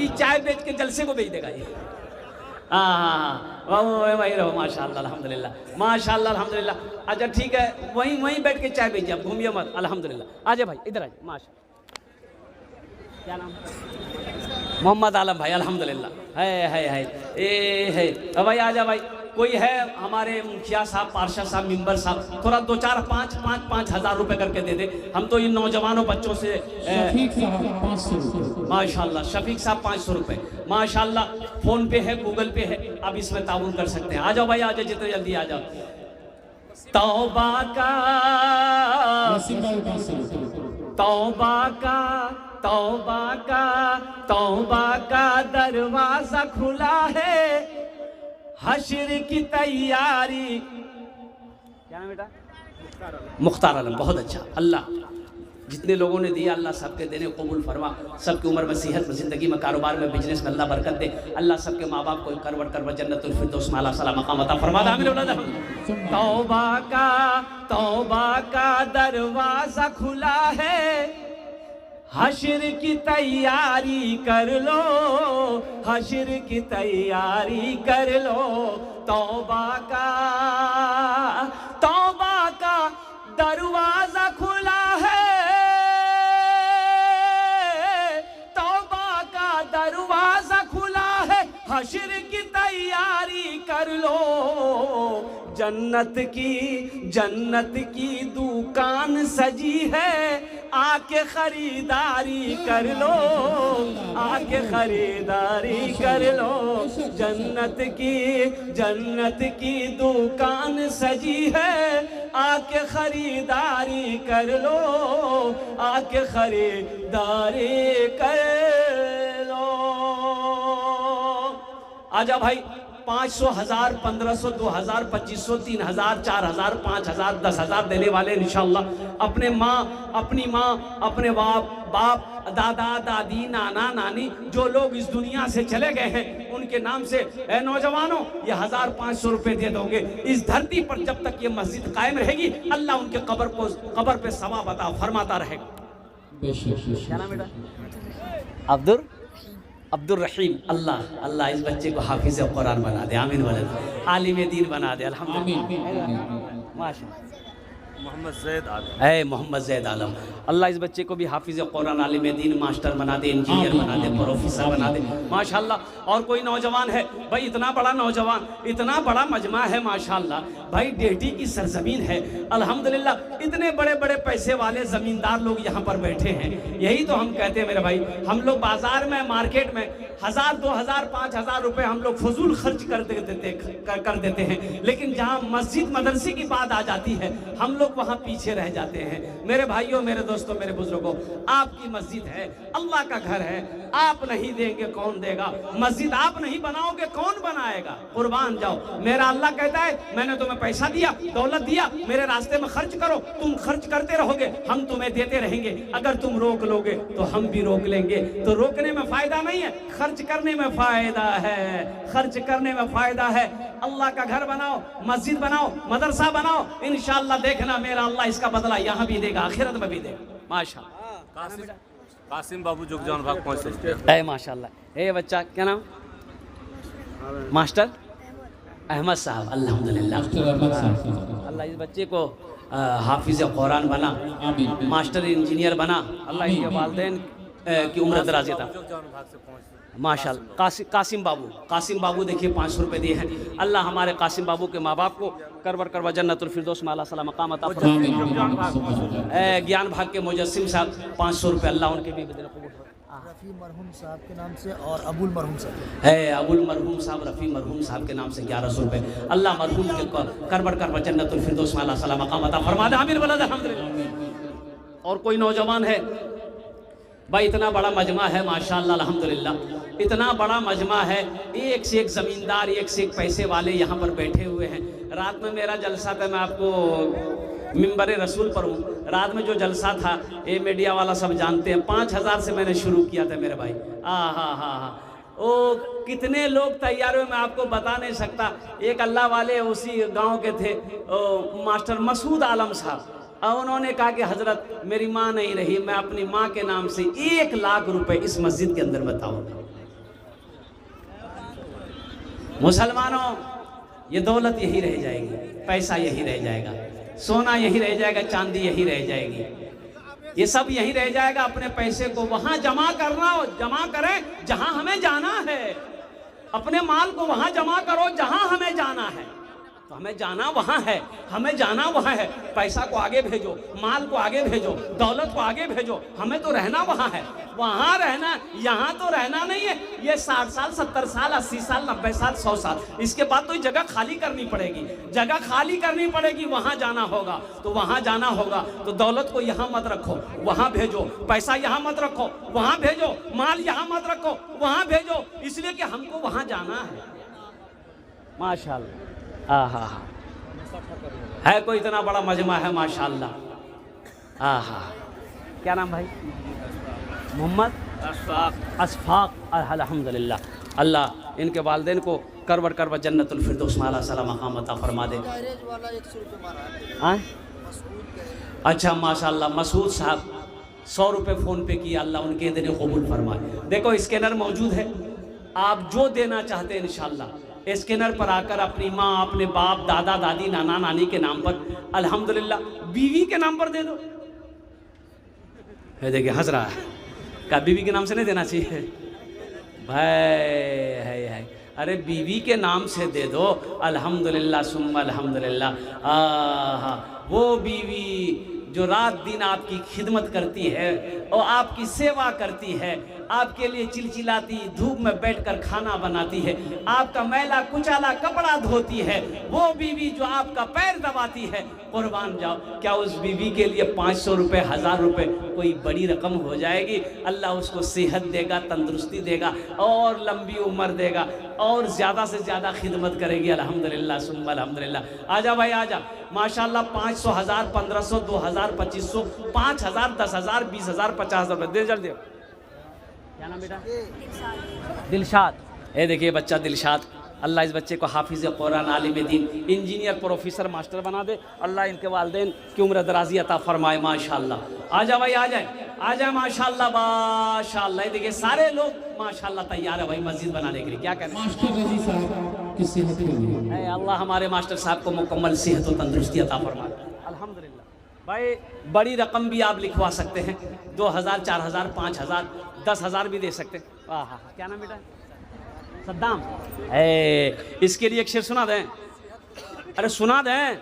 चाय बेच के जलसे को बेच देगा ये। वही रहो माशाल्लाह अल्हम्दुलिल्लाह, माशाल्लाह अल्हम्दुलिल्लाह। अच्छा ठीक है, वहीं बैठ के चाय बेचिए, आप घूमिए मत अल्हम्दुलिल्लाह। आ जाए भाई, इधर आ जाए माशाल्लाह। क्या नाम? मोहम्मद आलम भाई अल्हम्दुलिल्लाह। है भाई, आ जा भाई। कोई है हमारे मुखिया साहब, पार्षद साहब, मेंबर साहब, थोड़ा 2-4, 5 हज़ार रुपए करके दे दे। हम तो इन नौजवानों बच्चों से माशाल्लाह, शफीक साहब 500 रुपए माशाल्लाह। फोन पे है, गूगल पे है, आप इसमें ताउन कर सकते हैं। आ जाओ भाई, आ जाओ, जितने जल्दी आ जाओ। तौबा का तौबा का दरवाजा खुला है, हश्र की तैयारी। क्या नाम बेटा? मुख्तार आलम, बहुत अच्छा। अल्लाह जितने लोगों ने दिया अल्लाह सबके देने कबूल फरमा, सबकी उम्र में, सेहत में, ज़िंदगी में, कारोबार में, बिजनेस में अल्लाह बरकत दे। अल्लाह सबके माँ बाप को करवट करवट जन्नतुल फिरदौस में आला सलाम मकाम अता फरमा दे। आमीन। तौबा का दरवाज़ा खुला है, हश्र की तैयारी कर लो, हश्र की तैयारी कर लो। तौबा का दरवाज़ा खुला है, तौबा का दरवाज़ा खुला है, हश्र की तैयारी कर लो। जन्नत की दुकान सजी है, आके खरीदारी कर लो, आके खरीदारी कर लो। जन्नत की दुकान सजी है, आके खरीदारी कर लो, आके खरीदारी कर लो। आजा भाई, 500, 1000, 1500, 2000, 2500, 3000, 4000, 5000, 10,000 देने वाले इंशाअल्लाह अपनी माँ, अपने बाप, दादा, दादी, नाना, नानी जो लोग इस दुनिया से चले गए हैं उनके नाम से ए नौजवानों ये 1500 रुपए दे दोगे। इस धरती पर जब तक ये मस्जिद कायम रहेगी अल्लाह उनके कब्र पे सवाब अता फरमाता रहेगा। क्या नाम बेटा? अब्दुल रहीम। अल्लाह इस बच्चे को हाफिज कुरान बना दे। आमीन वाले आलिम दीन बना दे। अल्हम्दुलिल्लाह। माशाअल्लाह। मोहम्मद ज़ैद आलम। अल्लाह इस बच्चे को भी हाफिज कुरान, आलिम दीन, मास्टर बना दे, इंजीनियर बना दे, प्रोफेसर बना दे माशाअल्लाह। और कोई नौजवान है भाई, इतना बड़ा नौजवान, इतना बड़ा मजमा है माशाअल्लाह भाई, डेहटी की सरजमीन है अल्हम्दुलिल्लाह। इतने बड़े बड़े पैसे वाले ज़मींदार लोग यहाँ पर बैठे हैं। यही तो हम कहते हैं मेरे भाई, हम लोग बाजार में, मार्केट में 1000, 2000, 5000 रुपये हम लोग फजूल खर्च कर देते हैं, लेकिन जहाँ मस्जिद मदरसे की बात आ जाती है हम लोग वहाँ पीछे रह जाते हैं। मेरे भाइयों, मेरे दोस्तों, मेरे बुजुर्गों, आपकी मस्जिद है, अल्लाह का घर है, आप नहीं देंगे कौन देगा? मस्जिद आप नहीं बनाओगे कौन बनाएगा? कुर्बान जाओ। मेरा अल्लाह कहता है मैंने तुम्हें पैसा दिया, दौलत दिया, मेरे रास्ते में खर्च करो, तुम खर्च करते रहोगे, हम तुम्हें देते रहेंगे। अगर तुम रोक लोगे तो हम भी रोक लेंगे। तो रोकने में फायदा नहीं है, खर्च करने में फायदा है, खर्च करने में फायदा है। अल्लाह का घर बनाओ, मस्जिद बनाओ, मदरसा बनाओ, इंशाअल्लाह देखना मेरा अल्लाह इसका बदला यहाँ भी देगा, आखिरत में भी देगा। माशाअल्लाह। कासिम बाबू जोगजान भाग पहुँचे। माशाअल्लाह। ए बच्चा क्या नाम? मास्टर अहमद साहब। अल्हम्दुलिल्लाह। अल्लाह इस बच्चे को हाफिज कुरान बना, मास्टर इंजीनियर बना, अल्लाह इनके वालिदैन की उम्र दराज था माशाअल्लाह। कासिम बाबू देखिए 500 रुपये दिए हैं। अल्लाह हमारे कासिम बाबू के माँ बाप को करवा जन्नतुल फिरदौस में आला सलाम मकाम अता फरमाए। ज्ञान भाग के मुजस्सिम साहब 500 रुपये, अल्लाह उनके भी बदले कबूल। रफ़ी मरहूम साहब के नाम से और अबुल मरहूम साहब रफ़ी मरहूम साहब के नाम से 1100 रुपये। अल्लाह मरहूम के करवा जन्नतुल फिरदौस में आला सलाम मकाम अता फरमा दे। आमीन वलद अल्हम्दुलिल्लाह। और कोई नौजवान है भाई, इतना बड़ा मजमा है माशाअल्लाह अल्हम्दुलिल्लाह, इतना बड़ा मजमा है, एक से एक ज़मींदार, एक से एक पैसे वाले यहाँ पर बैठे हुए हैं। रात में मेरा जलसा था, मैं आपको मिंबर रसूल पर हूँ, रात में जो जलसा था ये मीडिया वाला सब जानते हैं, 5000 से मैंने शुरू किया था मेरे भाई। हाँ, ओ कितने लोग तैयार हुए मैं आपको बता नहीं सकता। एक अल्लाह वाले उसी गाँव के थे, मास्टर मसूद आलम साहब, और उन्होंने कहा कि हजरत मेरी माँ नहीं रही, मैं अपनी माँ के नाम से 1 लाख रुपए इस मस्जिद के अंदर बताऊंगा। मुसलमानों, ये दौलत यही रह जाएगी, पैसा यही रह जाएगा, सोना यही रह जाएगा, चांदी यही रह जाएगी, ये सब यही रह जाएगा। अपने पैसे को वहां जमा करना, जमा करें जहां हमें जाना है। अपने माल को वहां जमा करो जहां हमें जाना है। तो हमें जाना वहाँ है, हमें जाना वहाँ है। पैसा को आगे भेजो, माल को आगे भेजो, दौलत को आगे भेजो, हमें तो रहना वहाँ है। वहाँ रहना, यहाँ तो रहना नहीं है। ये 60 साल, 70 साल, 80 साल, 90 साल, 100 साल, इसके बाद तो जगह खाली करनी पड़ेगी, जगह खाली करनी पड़ेगी, वहाँ जाना होगा। तो वहाँ जाना होगा तो दौलत को यहाँ मत रखो, वहाँ भेजो, पैसा यहाँ मत रखो, वहाँ भेजो, माल यहाँ मत रखो, वहाँ भेजो, इसलिए कि हमको वहाँ जाना है। माशाअल्लाह। है कोई इतना बड़ा मजमा है माशाअल्लाह। आहा, क्या नाम भाई? मोहम्मद अशफाक। अल्हम्दुलिल्लाह, अल्लाह इनके वालिदैन को करवट करवट जन्नतुल फिरदौस में आला सलाम मकाम अता फरमा दे। हाँ अच्छा माशाअल्लाह, मसूद साहब 100 रुपये फ़ोन पे किया, अल्लाह उनके देने कबूल फरमाए। देखो स्कैनर मौजूद है, आप जो देना चाहते हैं इंशाअल्लाह स्कैनर पर आकर अपनी माँ, अपने बाप, दादा दादी, नाना नानी के नाम पर, अल्हम्दुलिल्लाह बीवी के नाम पर दे दो। देखिए हंस रहा है, क्या बीवी के नाम से नहीं देना चाहिए भाई? है अरे बीवी के नाम से दे दो, अल्हम्दुलिल्लाह सुम्मा अल्हम्दुलिल्लाह। वो बीवी जो रात दिन आपकी खिदमत करती है और आपकी सेवा करती है, आपके लिए चिलचिलाती, धूप में बैठकर खाना बनाती है, आपका मैला कुचाला कपड़ा धोती है, वो बीवी जो आपका पैर दबाती है, कुर्बान जाओ, क्या उस बीवी के लिए 500 रुपये, 1000 रुपये कोई बड़ी रकम हो जाएगी? अल्लाह उसको सेहत देगा, तंदुरुस्ती देगा और लंबी उम्र देगा और ज़्यादा से ज़्यादा खिदमत करेगी। अल्हम्दुलिल्लाह सुम्मा अल्हम्दुलिल्लाह। आजा भाई आजा, माशाल्लाह 500, 1000, 1500, 2000, 2500, 5000, 10,000, 20,000, 50,000 रुपये दे जल्दी। क्या नाम बेटा? दिलशाद। ये देखिए बच्चा दिलशाद, अल्लाह इस बच्चे को हाफिज़ कुरान, आलिम दीन, इंजीनियर, प्रोफेसर, मास्टर बना दे। अल्लाह इनके वालिदैन की उम्र दराजी अता फरमाए माशाल्लाह। आ जाए भाई, आ जाए माशाल्लाह माशाल्लाह। देखिए सारे लोग माशाल्लाह तैयार है भाई मस्जिद बनाने के लिए। क्या कहते हैं? मास्टर रजी साहब की सेहत के लिए अल्लाह हमारे मास्टर साहब को मुकम्मल सेहत और तंदुरुस्ती अता फरमाए। अल्हम्दुलिल्लाह भाई, बड़ी रकम भी आप लिखवा सकते हैं, 2000, 4000, 5000, 10,000 भी दे सकते हैं। आहा, क्या नाम बेटा? सद्दाम। इसके लिए एक शेर सुना दें? अरे सुना दें।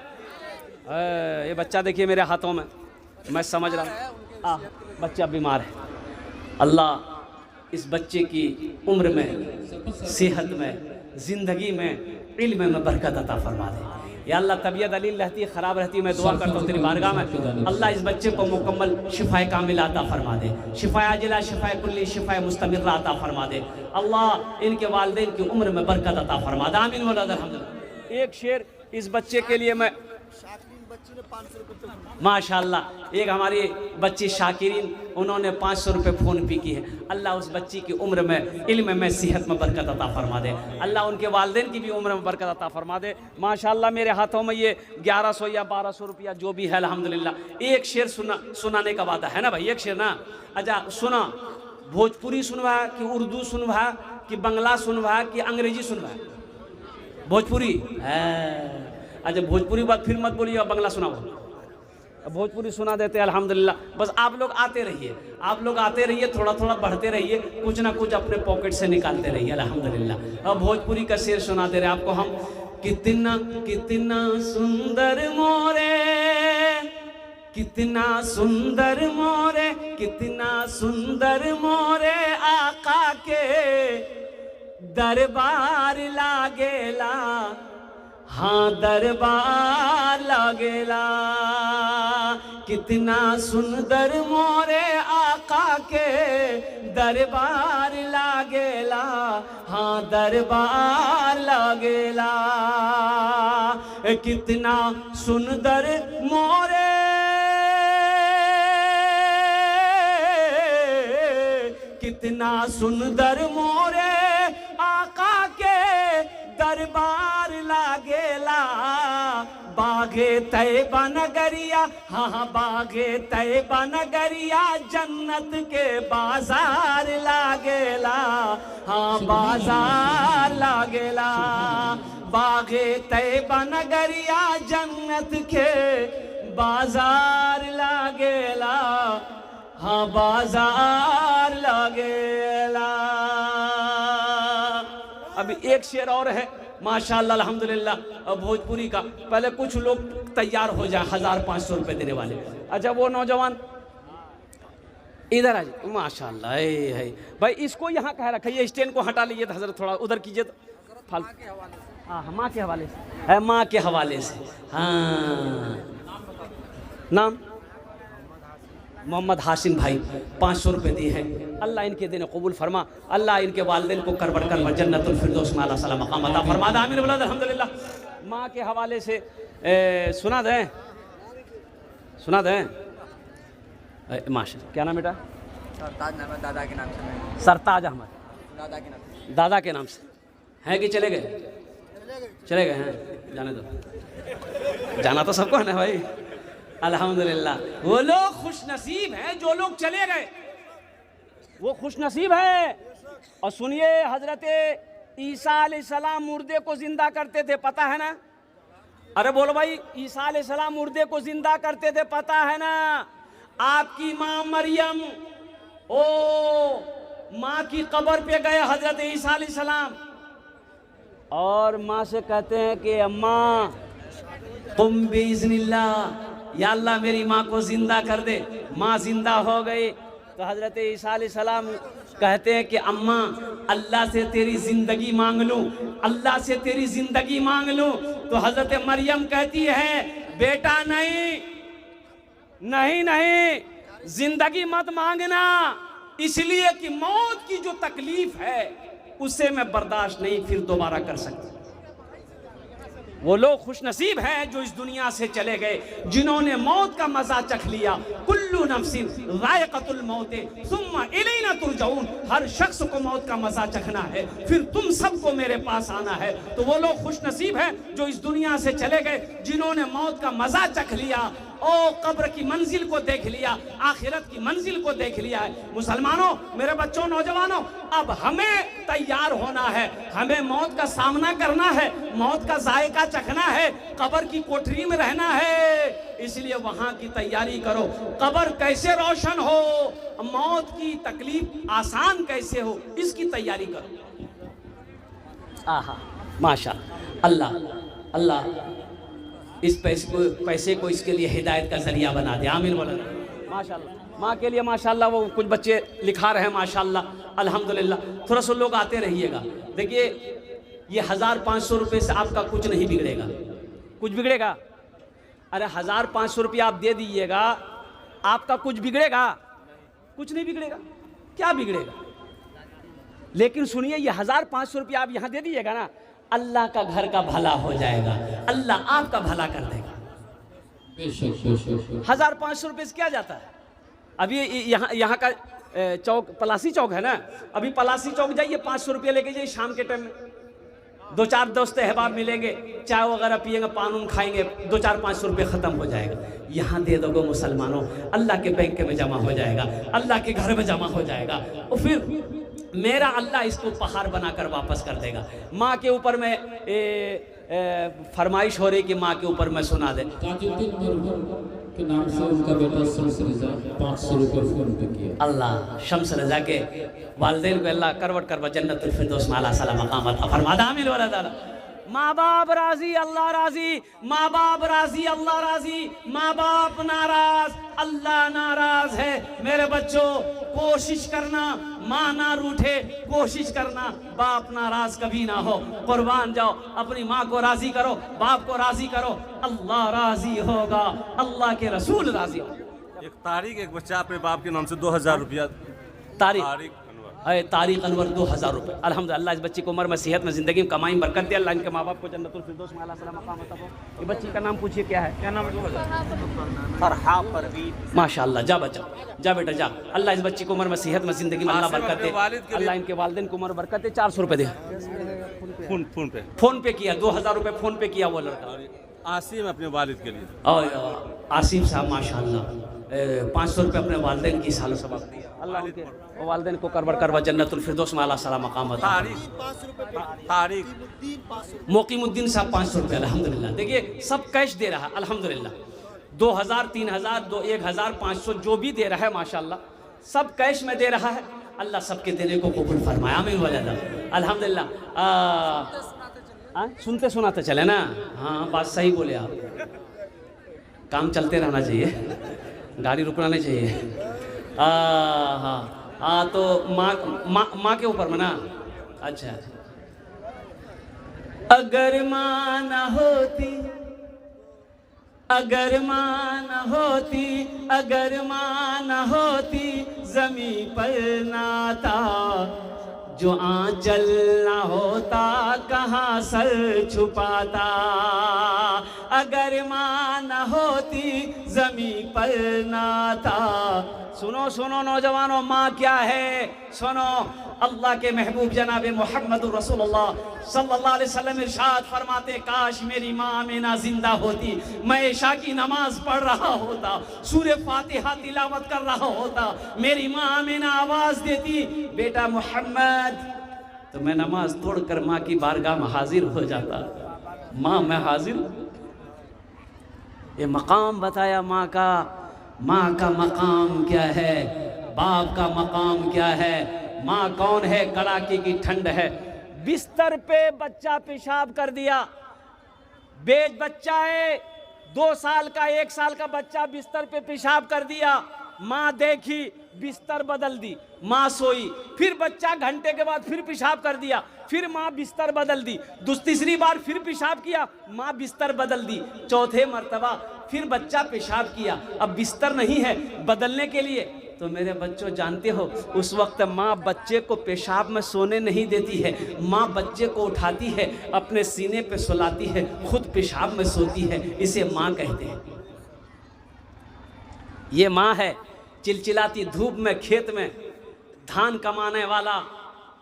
ये बच्चा देखिए मेरे हाथों में, मैं समझ रहा हूँ बच्चा बीमार है। अल्लाह इस बच्चे की उम्र में, सेहत में, ज़िंदगी में, इल्म में बरकत अता फरमा दे। या अल्लाह तबीयत अलील रहती है, ख़राब रहती है, मैं दुआ करता हूँ तेरी बारगाह में, अल्लाह इस बच्चे को मुकम्मल शिफाए कामिला अता फरमा दे, शिफाए आजिला, शिफाए कुल्ली, शिफाए मुस्तमिर्रा अता फरमा दे। अल्लाह इनके वालिदैन की उम्र में बरकत अता फरमा दे। आमीन वल्लाह अल्हम्दुलिल्लाह। एक शेर इस बच्चे के लिए मैं, माशाअल्लाह एक हमारी बच्ची शाकिरीन, उन्होंने 500 रुपये फ़ोन पे की है। अल्लाह उस बच्ची की उम्र में, इल्म में, सेहत में बरकत अता फरमा दे। अल्लाह उनके वालिदैन की भी उम्र में बरकत अता फरमा दे। माशाअल्लाह मेरे हाथों में ये 1100 या 1200 रुपया जो भी है अल्हम्दुलिल्लाह। एक शेर सुनाने का वादा है ना भाई? एक शेर ना? अच्छा सुना, भोजपुरी सुनवा कि उर्दू सुनवा कि बंगला सुनवा कि अंग्रेजी सुनवा? भोजपुरी है। अच्छा भोजपुरी बात फिर मत बोलिए, बंगला सुनाओ। भोजपुरी सुना देते हैं अल्हम्दुलिल्लाह। बस आप लोग आते रहिए, आप लोग आते रहिए, थोड़ा थोड़ा बढ़ते रहिए, कुछ ना कुछ अपने पॉकेट से निकालते रहिए अल्हम्दुलिल्लाह। अब भोजपुरी का शेर सुनाते रहे आपको हम। कितना कितना सुंदर मोरे, कितना सुंदर मोरे, कितना सुंदर मोरे आका के दरबार लागेला, हाँ दरबार लागेला। कितना सुंदर मोरे आका के दरबार लागेला, हाँ दरबार लागेला। कितना सुंदर मोरे, कितना सुंदर मोरे आका के दरबार लागेला। बागे तैबा नगरिया, हाँ बागे तैबा नगरिया, जन्नत के बाजार लागेला, हाँ बाजार लागेला। बागे तैबा नगरिया, जन्नत के बाजार लागेला, हाँ बाजार लागेला। अभी एक शेर और है माशाअल्लाह अल्हम्दुलिल्लाह भोजपुरी का। पहले कुछ लोग तैयार हो जाए 1500 रुपये देने वाले। अच्छा वो नौजवान इधर आ जाए माशाअल्लाह। है भाई, इसको यहाँ कह रखा, ये स्टैंड को हटा लीजिए हजरत, थोड़ा उधर कीजिए तो हाँ माँ के हवाले से है, माँ के हवाले से। हाँ नाम मोहम्मद हाशिम भाई 500 रुपये दिए हैं। अल्लाह इनके दिन कबूल फरमा, अल्लाह इनके वालिदैन को करवट कर जन्नतुल फिरदौस में आला सलाम मकाम अता फरमा। आमीन वल्लाह अल्हम्दुलिल्लाह। माँ के हवाले से सुना दें, सुना दें। माशा, क्या नाम बेटा? सरताज नाम है, दादा के नाम से। सरताज अहमद, दादा के नाम से। दादा के नाम से हैं कि चले गए? चले गए हैं, जाने दो, जाना तो सबको है ना भाई। अल्हम्दुलिल्लाह, वो लोग खुश नसीब हैं जो लोग चले गए, वो खुश नसीब है। और सुनिए, हजरत ईसा अलैहिस्सलाम मुर्दे को जिंदा करते थे, पता है ना? अरे बोलो भाई, ईसा अलैहिस्सलाम मुर्दे को जिंदा करते थे, पता है ना? आपकी माँ मरियम, ओ माँ की कब्र पे गए हजरत ईसा अलैहिस्सलाम और माँ से कहते हैं कि अम्मा तुम बिइज़्निल्लाह, या अल्लाह मेरी माँ को जिंदा कर दे। माँ जिंदा हो गई तो हजरत ईसा अलैहिस्सलाम कहते हैं कि अम्मा अल्लाह से तेरी जिंदगी मांग लूं, अल्लाह से तेरी जिंदगी मांग लूं। तो हजरत मरियम कहती है बेटा नहीं नहीं नहीं, जिंदगी मत मांगना, इसलिए कि मौत की जो तकलीफ है उसे मैं बर्दाश्त नहीं फिर दोबारा कर सकती। वो लोग खुश नसीब हैं जो इस दुनिया से चले गए, जिन्होंने मौत का मजा चख लिया। कुल्लू नफ्सिन ज़ाइक़तुल मौत सुम्मा इलैना तुरजऊन, हर शख्स को मौत का मजा चखना है, फिर तुम सबको मेरे पास आना है। तो वो लोग खुश नसीब हैं जो इस दुनिया से चले गए, जिन्होंने मौत का मजा चख लिया, ओ कब्र की मंजिल को देख लिया, आखिरत की मंजिल को देख लिया है। मुसलमानों, मेरे बच्चों, नौजवानों, अब हमें तैयार होना है, हमें मौत का सामना करना है, मौत का जायका चखना है, कब्र की कोठरी में रहना है। इसलिए वहां की तैयारी करो, कब्र कैसे रोशन हो, मौत की तकलीफ आसान कैसे हो, इसकी तैयारी करो। आहा, माशा अल्लाह, अल्लाह इस पैसे को इसके लिए हिदायत का जरिया बना दे। आमीन बोला माशाल्लाह। माँ के लिए माशाल्लाह, वो कुछ बच्चे लिखा रहे हैं माशाल्लाह, अल्हम्दुलिल्लाह। थोड़ा सा लोग आते रहिएगा। देखिए, ये 1500 रुपये से आपका कुछ नहीं बिगड़ेगा। कुछ बिगड़ेगा? अरे 1500 रुपया आप दे दीजिएगा, आपका कुछ बिगड़ेगा? कुछ नहीं बिगड़ेगा। क्या बिगड़ेगा? लेकिन सुनिए, ये 1500 रुपया आप यहाँ दे दीजिएगा ना, अल्लाह का घर का भला हो जाएगा, अल्लाह आपका भला कर देगा। 1500 रुपये से क्या जाता है? अभी यहाँ का चौक पलासी चौक है ना, अभी पलासी चौक जाइए, 500 रुपये लेके जाइए, शाम के टाइम में 2-4 दोस्त अहबाब मिलेंगे, चाय वगैरह पिएंगे, पान उन खाएंगे, 200-500 रुपये ख़त्म हो जाएगा। यहाँ दे दोगे मुसलमानों, अल्लाह के बैंक में जमा हो जाएगा, अल्लाह के घर में जमा हो जाएगा, और फिर मेरा अल्लाह इसको पहाड़ बनाकर वापस कर देगा। माँ के ऊपर में फरमाइश हो रही कि माँ के ऊपर मैं सुना दे। ताजुद्दीन मरहूम के नाम से उनका बेटा शम्स रज़ा 500 रुपये फोन पे किया। अल्लाह शम्स रज़ा के वालिदैन को अल्लाह करवट करवा जन्नतुल फिरदौस में आला सलाम मकाम अता फरमा। आमीन वाला ताला। माँ बाप राजी, अल्लाह राजी, माँ बाप राजी, अल्लाह राजी, माँ बाप नाराज, अल्लाह नाराज है। मेरे बच्चों, कोशिश करना माँ ना रूठे, कोशिश करना बाप नाराज कभी ना हो। कुर्बान जाओ, अपनी माँ को राजी करो, बाप को राजी करो, अल्लाह राजी होगा, अल्लाह के रसूल राजी होगा। एक तारीख, एक बच्चा अपने बाप के नाम से 2000 रुपया। तारीख तारिक अनवर 2000 रुपये। अल्हम्दुलिल्लाह, इस बच्ची को उम्र में, सेहत में, ज़िंदगी में, कमाई में बरकत दे अल्लाह। इनके माँ बाप को जन्नतुल फिरदौस में आला सलाम मकाम अता फरमा। ये बच्ची का नाम पूछिए, क्या है? क्या नाम है? फरहा परवीन। माशाअल्लाह, जा बच्चा, जा बेटा जा। अल्लाह इस बच्ची को उम्र में, सेहत में, ज़िंदगी में अल्लाह बरकत दे। अल्लाह इनके वालिदैन को उम्र बरकत दे। 400 रुपये दे। फ़ोन पे किया, 2000 रुपये फ़ोन पे किया वो लड़का। आसिम अपने वालिद के लिए। और आसिम साहब माशाअल्लाह 500 रुपये अपने वालिदैन की सालों सबाब दिया। अल्लाह उनके वालिदैन को करबर करवा जन्नतुल फिरदौस में आला सलाम मकाम अता। तारीख मोकीमुद्दीन साहब 500 रुपये अल्हम्दुलिल्लाह। देखिए, सब कैश दे रहा है अल्हम्दुलिल्लाह। 2000, 3000, 1500 जो भी दे रहा है माशाअल्लाह, सब कैश में दे रहा है। अल्लाह सबके देने को कबूल फरमाए। आमीन वाला अल्हम्दुलिल्लाह। सुनते सुनाते चले ना। हाँ, बात सही बोले आप। काम चलते रहना चाहिए, गाड़ी रुकना नहीं चाहिए। हाँ, तो माँ के ऊपर में ना। अच्छा, अगर माँ न होती, अगर माँ न होती, अगर माँ न होती, ज़मीं पर नाता जो आंचल न होता कहाँ सर छुपाता, अगर माँ न होती जमी पर ना था। सुनो सुनो नौजवानों, माँ क्या है सुनो। अल्लाह के महबूब जनाब मोहम्मद रसूलुल्लाह सल्लल्लाहु अलैहि वसल्लम इरशाद फरमाते, काश मेरी माँ आमिना जिंदा होती, मैं इशा की नमाज पढ़ रहा होता, सूरे फातिहा तिलावत कर रहा होता, मेरी माँ आमिना आवाज देती, बेटा मोहम्मद, तो मैं नमाज तोड़कर माँ की बारगाह में हाजिर हो जाता। माँ मैं हाजिर हूँ। ये मकाम बताया माँ का। माँ का मकाम क्या है, बाप का मकाम क्या है। माँ कौन है, कड़ाके की ठंड है। बिस्तर पे बच्चा पेशाब कर दिया, बेज बच्चा है, 2 साल का 1 साल का बच्चा बिस्तर पे पेशाब कर दिया। माँ देखी, बिस्तर बदल दी, माँ सोई। फिर बच्चा घंटे के बाद फिर पेशाब कर दिया, फिर माँ बिस्तर बदल दी। तीसरी बार फिर पेशाब किया, माँ बिस्तर बदल दी। चौथे मर्तबा फिर बच्चा पेशाब किया, अब बिस्तर नहीं है बदलने के लिए। तो मेरे बच्चों जानते हो, उस वक्त माँ बच्चे को पेशाब में सोने नहीं देती है। माँ बच्चे को उठाती है, अपने सीने पे सुलाती है, खुद पेशाब में सोती है। इसे माँ कहते हैं। ये माँ है। चिलचिलाती धूप में खेत में धान कमाने वाला,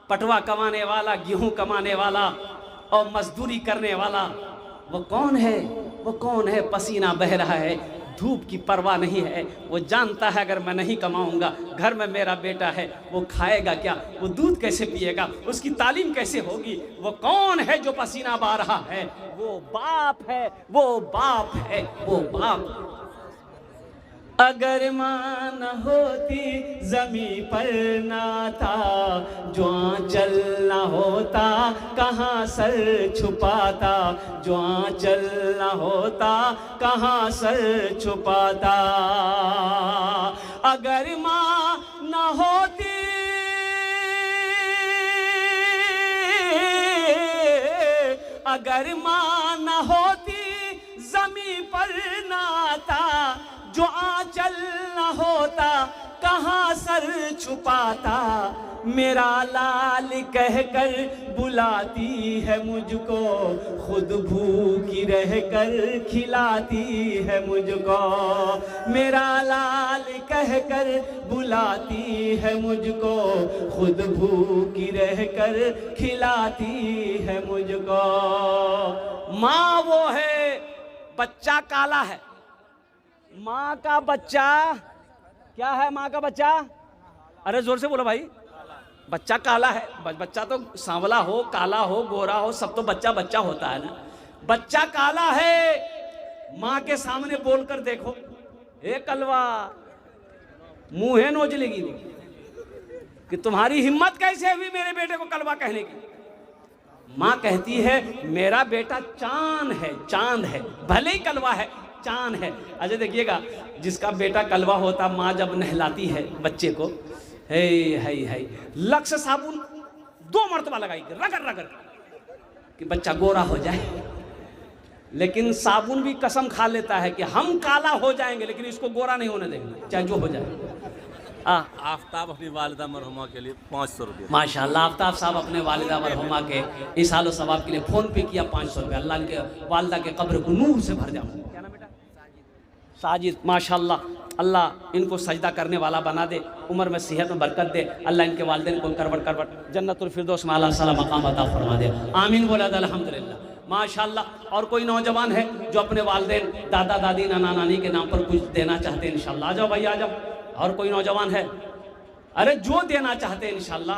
पटवा कमाने वाला, गेहूं कमाने वाला और मजदूरी करने वाला, वो कौन है? वो कौन है? पसीना बह रहा है, धूप की परवाह नहीं है। वो जानता है अगर मैं नहीं कमाऊंगा, घर में मेरा बेटा है, वो खाएगा क्या, वो दूध कैसे पिएगा, उसकी तालीम कैसे होगी। वो कौन है जो पसीना बहा रहा है? वो बाप है, वो बाप है, वो बाप। अगर माँ न होती जमी पर ना था, जो आंचल न होता कहाँ सर छुपाता, जो आंचल न होता कहाँ सर छुपाता। अगर माँ न होती, अगर माँ न होती जमी पर ना था, जो आंचल न होता कहाँ सर छुपाता। मेरा लाल कहकर बुलाती है मुझको, खुद भूखी रहकर खिलाती है मुझको। मेरा लाल कहकर बुलाती है मुझको, खुद भूखी रहकर खिलाती है मुझको। माँ वो है, बच्चा काला है। माँ का बच्चा क्या है? माँ का बच्चा, अरे जोर से बोलो भाई। बच्चा काला है। बच्चा तो सांवला हो, काला हो, गोरा हो, सब तो बच्चा बच्चा होता है ना। बच्चा काला है, माँ के सामने बोलकर देखो, ए कलवा, मुंहे नोच लेगी कि तुम्हारी हिम्मत कैसे हुई मेरे बेटे को कलवा कहने की। माँ कहती है मेरा बेटा चांद है, चांद है, भले ही कलवा है, चांद है। अच्छा देखिएगा, जिसका बेटा कलवा होता, माँ जब नहलाती है बच्चे को, है लक्स साबुन 2 मरतबा लगाएगी, रगड़ रगड़ कि बच्चा गोरा हो जाए। लेकिन साबुन भी कसम खा लेता है कि हम काला हो जाएंगे लेकिन इसको गोरा नहीं होने देंगे, चाहे जो हो जाए। आफ्ताब अपनी वालिदा मरहुमा के लिए 500 रुपये। माशाल्लाह, आफ्ताब साहब अपने वालिदा मरहुमा के इसालो सवाब के लिए फ़ोन पे किया 500 रुपये। अल्लाह के वालिदा के कब्र को नूर से भर जाओ। क्या नाम बेटा? साजिद। माशाल्लाह, अल्लाह इनको सजदा करने वाला बना दे, उम्र में सेहत में बरकत दे। अल्लाह इनके वालिदैन को करवट करवट जन्नतुल फिरदौस में आला साला मकाम अता फरमा दे। आमीन बोला अल्हम्दुलिल्लाह। माशाल्लाह। और कोई नौजवान है जो अपने वालिदैन, दादा दादी, नाना नानी के नाम पर कुछ देना चाहते हैं? इंशाल्लाह आ जाओ भाई, आ जाओ। और कोई नौजवान है? अरे जो देना चाहते हैं इंशाल्लाह।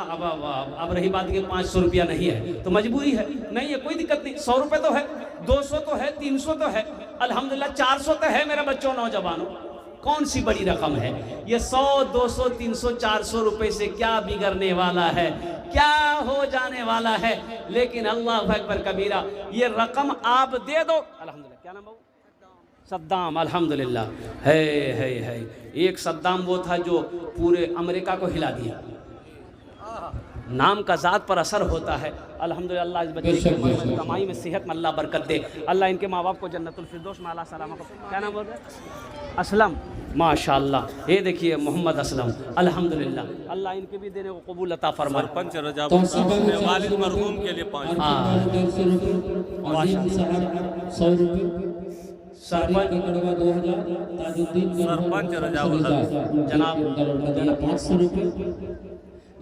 अब रही बात कि 500 रुपया नहीं है तो मजबूरी है, नहीं है कोई दिक्कत नहीं। 100 रुपये तो है, 200 तो है, 300 तो है, अल्हम्दुलिल्लाह 400 तो है मेरे बच्चों नौजवानों। कौन सी बड़ी रकम है ये? 100, 200, 300, 400 रुपए से क्या बिगड़ने वाला है, क्या हो जाने वाला है? लेकिन अल्लाह अकबर कबीरा, ये रकम आप दे दो। अल्हम्दुलिल्लाह। क्या नाम है? सद्दाम। अल्हम्दुलिल्लाह। है एक सद्दाम वो था जो पूरे अमेरिका को हिला दिया। नाम का ज़ात पर असर होता है। अल्हम्दुलिल्लाह इस बच्चे की उम्र में, कमाई में, सेहत में अल्लाह बरकत दे। अल्लाह इनके माँ बाप को जन्नतुल फिरदौस में अल्लाह सलामत को। क्या नाम बोल रहे हैं? असलम, माशाअल्लाह। ये देखिए मोहम्मद असलम, अल्हम्दुलिल्लाह अल्लाह इनके भी देने को कबूल अता फरमाए। सरपंच रजाउल साहब अपने वालिद मरहूम के लिए 500 सरपंच सरपंच रजाउल जनाब 500 रुपये।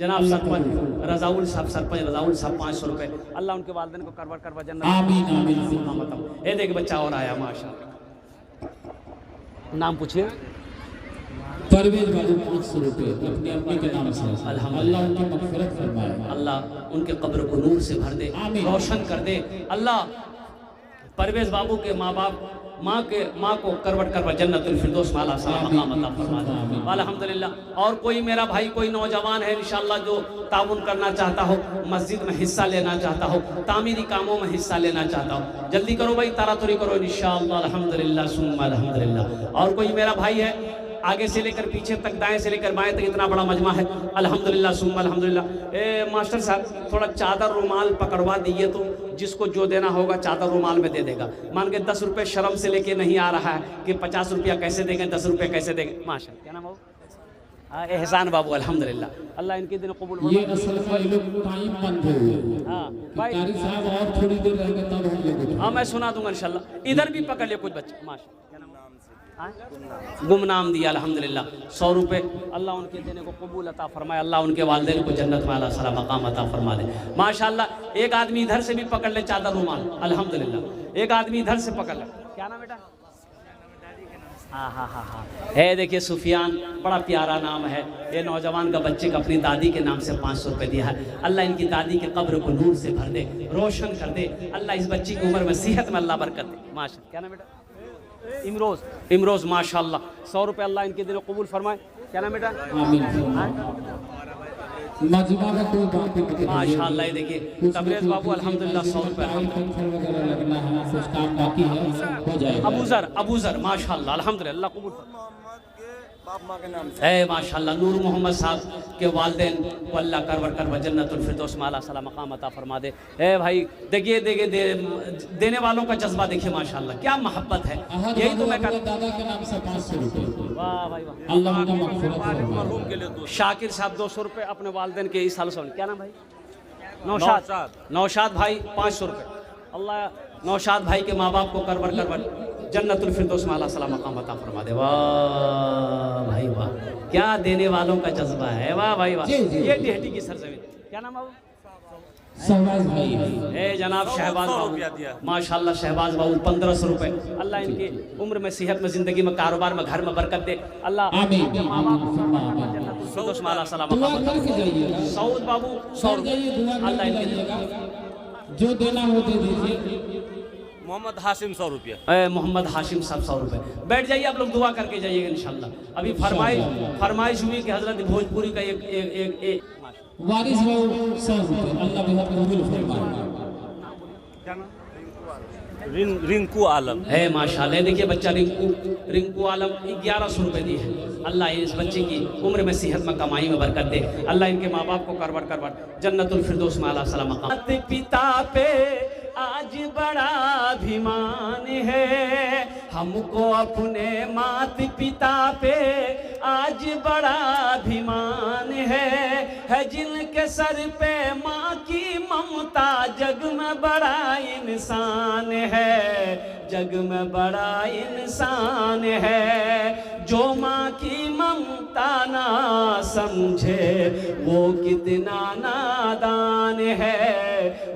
जनाब सरपंच रजाउल साहब, सरपंच रजाउल साहब 500 रुपये। अल्लाह उनके वालिदैन को करवर करवा जन्नत। आमीन आमीन। ये देखिए बच्चा और आया माशाअल्लाह। नाम पूछिए। परवेज बाबू 500 रुपये अपनी अम्मी के नाम से। अल्लाह उनकी मग़फ़िरत फरमाए, अल्लाह उनके कब्र को नूर से भर दे, रोशन कर दे। अल्लाह परवेज बाबू के माँ बाप माँ को करवट करवा जन्नतुल फिरदौस में अल्लाह मकाम अता फरमा दे। अल्हम्दुलिल्लाह। और कोई मेरा भाई, कोई नौजवान है इंशाअल्लाह जो ताउन करना चाहता हो, मस्जिद में हिस्सा लेना चाहता हो, तामीरी कामों में हिस्सा लेना चाहता हो, जल्दी करो भाई, तारातुरी करो इंशाअल्लाह। अल्हम्दुलिल्लाह सुम्मा अल्हम्दुलिल्लाह। और कोई मेरा भाई है आगे से लेकर पीछे तक, दाएं से लेकर बाएं तक, इतना बड़ा मजमा है। अल्हम्दुलिल्लाह सुम्मा अल्हम्दुलिल्लाह। मास्टर साहब थोड़ा चादर रुमाल पकड़वा दीजिए, तो जिसको जो देना होगा चादर रुमाल में दे देगा। मान के 10 रुपये शर्म से लेके नहीं आ रहा है कि 50 रुपया कैसे देंगे, 10 रुपये कैसे देंगे। माशा, क्या नाम हो? एहसान बाबू, अल्हम्दुलिल्लाह अल्लाह इनके दिन कबूल। ये असल में ये लोग टाइम बंधे हुए हैं। हाँ भाई, कारी साहब और थोड़ी देर रहेंगे तब हम लोग। हाँ मैं सुना दूंगा इंशाल्लाह। इधर भी पकड़ लिया कुछ बच्चे। माशा, गुमनाम दिया अल्हम्दुलिल्लाह 100 रुपये। अल्लाह उनके देने को कबूल अता फरमाए। अल्लाह उनके वालिदैन को जन्नत में अल्लाह सला मकाम अता फरमा दे। माशाअल्लाह। एक आदमी इधर से भी पकड़ ले चादर रुमाल, अल्हम्दुलिल्लाह। एक आदमी इधर से पकड़ ले। क्या नाम बेटा? हाँ हाँ हाँ हाँ, है देखिए सुफियान, बड़ा प्यारा नाम है। ये नौजवान का बच्चे का अपनी दादी के नाम से 500 रुपये दिया है। अल्लाह इनकी दादी के कब्र को नूर से भर दे, रोशन कर दे। अल्लाह इस बच्ची की उम्र में सेहत में अल्लाह बरकत दे। माशा, क्या नाम बेटा? इमरोज़, इमरोज़ माशाअल्लाह 100 रुपये अल्लाह इनके दिल कबूल फरमाए। क्या नाम बेटा? माशाअल्लाह। ये देखिए तबरेज़ बाबू अल्हम्दुलिल्लाह 100 रुपये। अबूज़र माशाअल्लाह अल्हम्दुलिल्लाह कबूल। माशाअल्लाह नूर मोहम्मद साहब के वालिदैन को अल्लाह करवर करवा जन्नतुल फिरदौस में अल्लाह सला मकाम अता फरमा दे। भाई देखिए देने वालों का जज्बा देखिए माशाअल्लाह, क्या मोहब्बत है। यही तो मैं दादा के नाम से 500 रुपये। वाह भाई वाह। अल्लाह उनका मग़फ़िरत फरमाए। शाकिर साहब 200 रुपये अपने वालिदैन के इस साल से। क्या नाम भाई? नौशाद भाई 500 रुपये। अल्लाह नौशाद भाई के माँ बाप को करवर करवर जन्नतुल फिरदौस में अल्लाह सला मकाम अता फरमा दे। वाह भाई वाह, क्या देने वालों का जज्बा है। वाह भाई वाह। ये डेहटी की सरजमीन। क्या नाम है? शहबाज भाई। जनाब शहबाज बाबू माशाअल्लाह, शहबाज बाबू 1500 रुपये। अल्लाह इनकी उम्र में, सेहत में, ज़िंदगी में, कारोबार में, घर में बरकत दे। अल्लाह माँ बाप जन्नतुल फिरदौस में अल्लाह सला मकाम। सऊद बाबू 100 रुपये। अल्लाह इनके जो देना हो दे दीजिए। मोहम्मद हाशिम 100 रुपये। मोहम्मद हाशिम साहब 100 रुपये। बैठ जाइए आप लोग, दुआ करके जाइएगा इंशाल्लाह। अभी फरमाइश हुई कि हजरत भोजपुरी का एक वारिस बाबू 100 रुपये। अल्लाह बेहद कबूल फरमाए। रिंकू आलम है माशाल्लाह। देखिए बच्चा रिंकू आलम 1100 रुपये दिए हैं। अल्लाह इस बच्चे की उम्र में, सेहत में, कमाई में बरकत दे। अल्लाह इनके माँ बाप को करवट जन्नतुल फिरदौस में अल्लाह सला मकाम। पिता पे आज बड़ा अभिमान है, हमको अपने मात पिता पे आज बड़ा अभिमान है जिनके सर पे माँ की ममता जग में बड़ा इंसान है, जग में बड़ा इंसान है। जो माँ की ममता ना समझे वो कितना नादान है,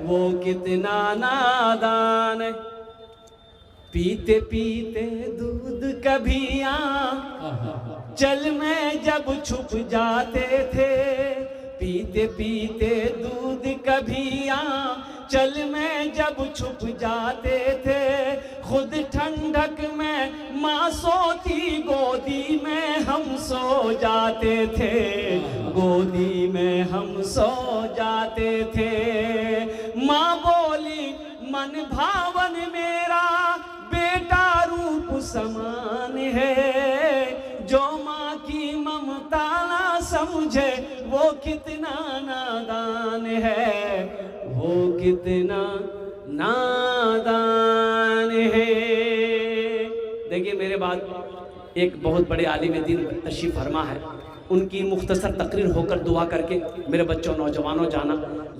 वो कितना नादान है। पीते पीते दूध कभी चल में जब छुप जाते थे, पीते पीते दूध कभी चल में जब छुप जाते थे। खुद ठंडक में माँ सोती, गोदी में हम सो जाते थे, गोदी में हम सो जाते थे। माँ बोली मन भावन मेरा बेटा रूप समान है, जो माँ की ममता ना समझे वो कितना नादान है, वो कितना नादान है। देखिए मेरे बाद एक बहुत बड़े आलिम दीन तशरीफ फरमा है, उनकी मुख्तसर तकरीर होकर दुआ करके मेरे बच्चों नौजवानों जाना।